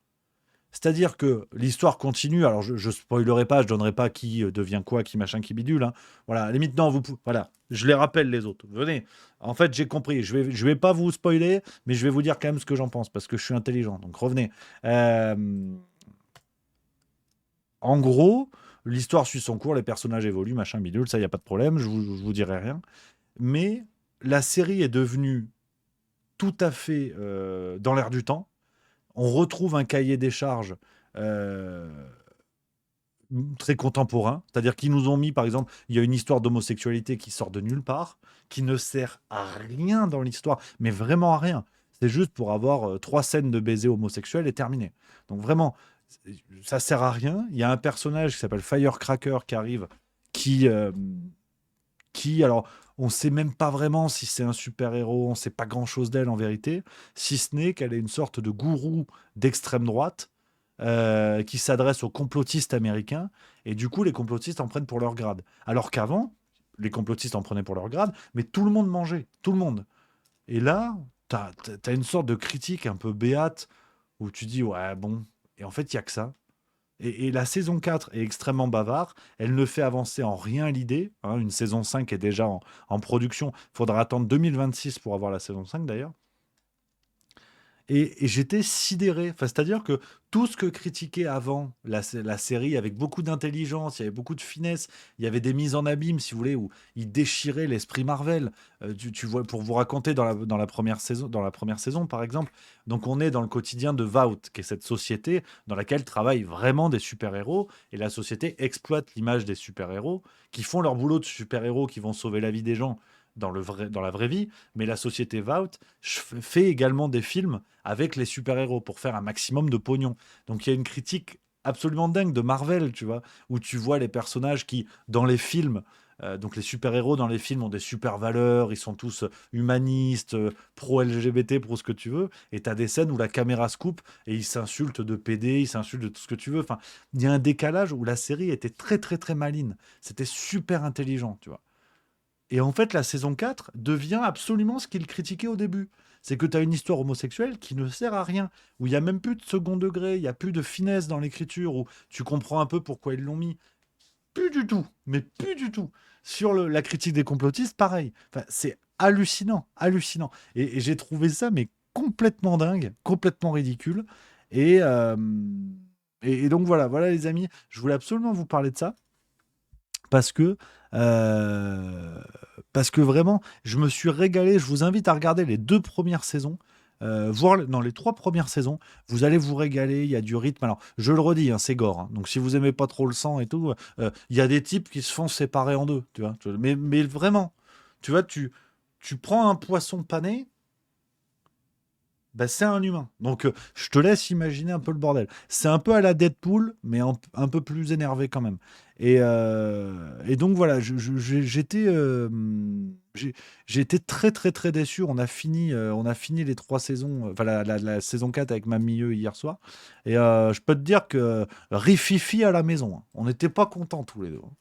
C'est-à-dire que l'histoire continue. Alors, je spoilerai pas, je donnerai pas qui devient quoi, qui machin, qui bidule. Hein. Voilà, à la limite, non, voilà, je les rappelle les autres. Venez. En fait, j'ai compris. Je vais pas vous spoiler, mais je vais vous dire quand même ce que j'en pense parce que je suis intelligent. Donc, revenez. En gros, l'histoire suit son cours, les personnages évoluent, machin, bidule, ça, il n'y a pas de problème, je vous dirai rien. Mais la série est devenue tout à fait dans l'air du temps. On retrouve un cahier des charges euh, très contemporain, c'est-à-dire qu'ils nous ont mis, par exemple, il y a une histoire d'homosexualité qui sort de nulle part, qui ne sert à rien dans l'histoire, mais vraiment à rien. C'est juste pour avoir 3 scènes de baiser homosexuels et terminé. Donc vraiment, ça sert à rien. Il y a un personnage qui s'appelle Firecracker qui arrive, qui, euh, alors, on sait même pas vraiment si c'est un super-héros, on sait pas grand-chose d'elle en vérité, si ce n'est qu'elle est une sorte de gourou d'extrême droite qui s'adresse aux complotistes américains, et du coup, les complotistes en prennent pour leur grade. Alors qu'avant, les complotistes en prenaient pour leur grade, mais tout le monde mangeait, tout le monde. Et là, t'as une sorte de critique un peu béate, où tu dis, ouais, bon, et en fait, il y a que ça. Et la saison 4 est extrêmement bavard. Elle ne fait avancer en rien l'idée. Hein. Une saison 5 est déjà en production. Il faudra attendre 2026 pour avoir la saison 5 d'ailleurs. Et j'étais sidéré. Enfin, c'est-à-dire que tout ce que critiquait avant la série, avec beaucoup d'intelligence, il y avait beaucoup de finesse, il y avait des mises en abîme, si vous voulez, où il déchirait l'esprit Marvel. Tu vois, pour vous raconter dans la première saison, par exemple, donc on est dans le quotidien de Vault, qui est cette société dans laquelle travaillent vraiment des super-héros, et la société exploite l'image des super-héros, qui font leur boulot de super-héros, qui vont sauver la vie des gens dans la vraie vie, mais la société Vault fait également des films avec les super-héros pour faire un maximum de pognon. Donc il y a une critique absolument dingue de Marvel, tu vois, où tu vois les personnages qui, dans les films, donc les super-héros dans les films ont des super valeurs, ils sont tous humanistes, pro-LGBT, pro ce que tu veux, et tu as des scènes où la caméra se coupe et ils s'insultent de PD, ils s'insultent de tout ce que tu veux. Enfin, il y a un décalage où la série était très très très maligne. C'était super intelligent, tu vois. Et en fait, la saison 4 devient absolument ce qu'il critiquait au début. C'est que tu as une histoire homosexuelle qui ne sert à rien, où il n'y a même plus de second degré, il n'y a plus de finesse dans l'écriture, où tu comprends un peu pourquoi ils l'ont mis. Plus du tout, mais plus du tout. Sur la critique des complotistes, pareil. Enfin, c'est hallucinant, hallucinant. Et j'ai trouvé ça, mais complètement dingue, complètement ridicule. Et, euh, et donc voilà les amis, je voulais absolument vous parler de ça parce que, euh, parce que vraiment, je me suis régalé. Je vous invite à regarder les 2 premières saisons, non, les 3 premières saisons. Vous allez vous régaler. Il y a du rythme. Alors, je le redis, hein, c'est gore. Hein. Donc, si vous aimez pas trop le sang et tout, il y a des types qui se font séparer en deux. Tu vois. Mais vraiment, tu vois, tu prends un poisson pané. Bah, c'est un humain. Donc, je te laisse imaginer un peu le bordel. C'est un peu à la Deadpool, mais un peu plus énervé quand même. Et donc, voilà, j'ai été très, très, très déçu. On a fini les 3 saisons, enfin, la saison 4 avec ma milieu hier soir. Et je peux te dire que rififi à la maison. Hein. On n'était pas contents tous les deux. Hein.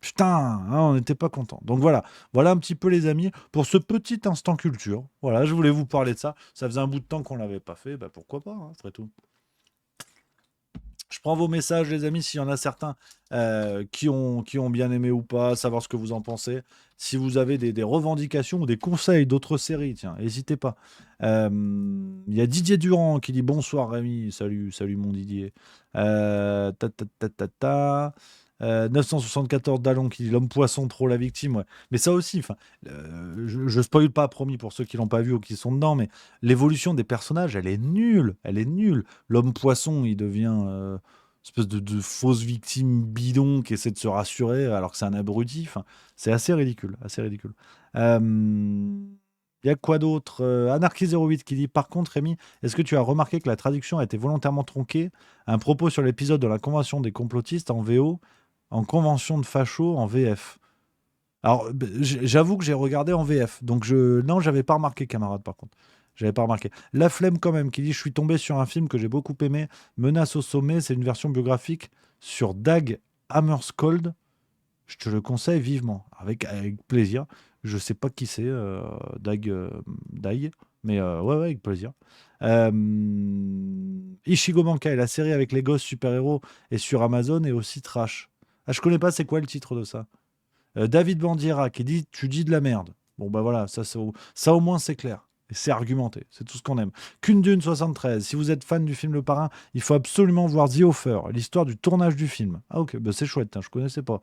Putain, hein, on n'était pas contents. Donc voilà un petit peu les amis pour ce petit instant culture. Voilà, je voulais vous parler de ça. Ça faisait un bout de temps qu'on l'avait pas fait, bah pourquoi pas, hein, après tout. Je prends vos messages les amis, s'il y en a certains qui ont bien aimé ou pas, savoir ce que vous en pensez. Si vous avez des revendications ou des conseils d'autres séries, tiens, n'hésitez pas. Il y a Didier Durand qui dit bonsoir Rémi, salut mon Didier. Ta, ta, ta, ta, ta. 974 Dallon qui dit l'homme poisson trop la victime, ouais. Mais ça aussi, enfin, je spoil pas, promis pour ceux qui l'ont pas vu ou qui sont dedans, mais l'évolution des personnages, elle est nulle, elle est nulle. L'homme poisson, il devient espèce de fausse victime bidon qui essaie de se rassurer alors que c'est un abruti. Enfin, c'est assez ridicule, assez ridicule. Il y a quoi d'autre Anarchy08 qui dit par contre Rémi, est-ce que tu as remarqué que la traduction a été volontairement tronquée? Un propos sur l'épisode de la convention des complotistes en VO, en convention de facho en VF. Alors, j'avoue que j'ai regardé en VF. Donc, non, j'avais pas remarqué, camarade, par contre. J'avais pas remarqué. La flemme, quand même, qui dit je suis tombé sur un film que j'ai beaucoup aimé. Menace au sommet, c'est une version biographique sur Dag Hammarskjöld. Je te le conseille vivement, avec plaisir. Je sais pas qui c'est, Dag. Mais ouais, avec plaisir. Ichigo Bankai, la série avec les gosses super-héros est sur Amazon et aussi trash. Ah, je connais pas, c'est quoi le titre de ça? David Bandiera qui dit tu dis de la merde. Bon bah voilà, ça au moins c'est clair. Et c'est argumenté, c'est tout ce qu'on aime. Kundun 73, si vous êtes fan du film Le Parrain, il faut absolument voir The Offer, l'histoire du tournage du film. Ah ok, bah c'est chouette, hein, je connaissais pas.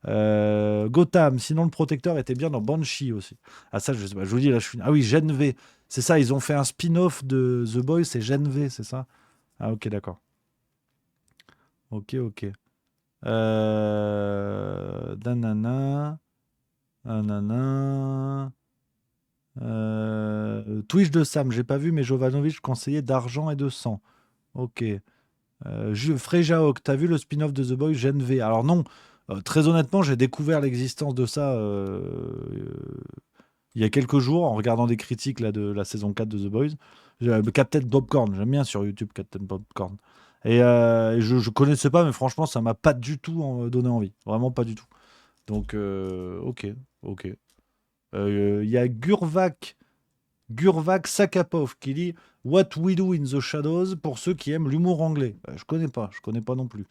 Gotham, sinon le protecteur était bien dans Banshee aussi. Ah ça je sais pas, je vous dis là je suis... Ah oui, Gen V, c'est ça, ils ont fait un spin-off de The Boys, c'est Gen V, c'est ça? Ah ok, d'accord. Ok. Nanana. Nanana. Twitch de Sam, j'ai pas vu, mais Jovanovic conseillait d'argent et de sang. Ok. Frejaok, t'as vu le spin-off de The Boys Gen V? Alors non, très honnêtement, j'ai découvert l'existence de ça il y a quelques jours en regardant des critiques là, de la saison 4 de The Boys. Captain Popcorn, j'aime bien sur YouTube Captain Popcorn. Et je connaissais pas, mais franchement, ça m'a pas du tout donné envie. Vraiment pas du tout. Donc, ok. Il y a Gurvak Sakapov qui dit What We Do in the Shadows pour ceux qui aiment l'humour anglais. Je connais pas non plus.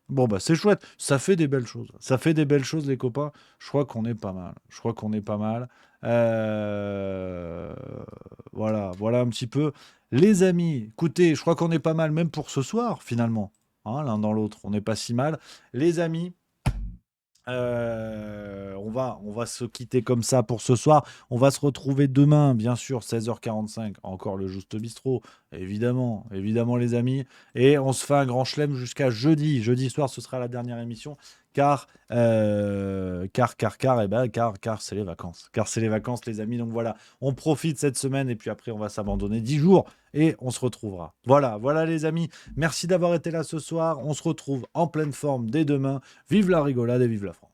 Bon, bah c'est chouette, ça fait des belles choses. Ça fait des belles choses, les copains. Je crois qu'on est pas mal. Voilà un petit peu. Les amis, écoutez, je crois qu'on est pas mal, même pour ce soir, finalement. Hein, l'un dans l'autre, on n'est pas si mal. Les amis, on va se quitter comme ça pour ce soir. On va se retrouver demain, bien sûr, 16h45. Encore le Juste Bistrot, évidemment, les amis. Et on se fait un grand chelem jusqu'à jeudi. Jeudi soir, ce sera la dernière émission. Car c'est les vacances. Car c'est les vacances, les amis. Donc voilà, on profite cette semaine et puis après, on va s'abandonner 10 jours et on se retrouvera. Voilà, les amis. Merci d'avoir été là ce soir. On se retrouve en pleine forme dès demain. Vive la rigolade et vive la France.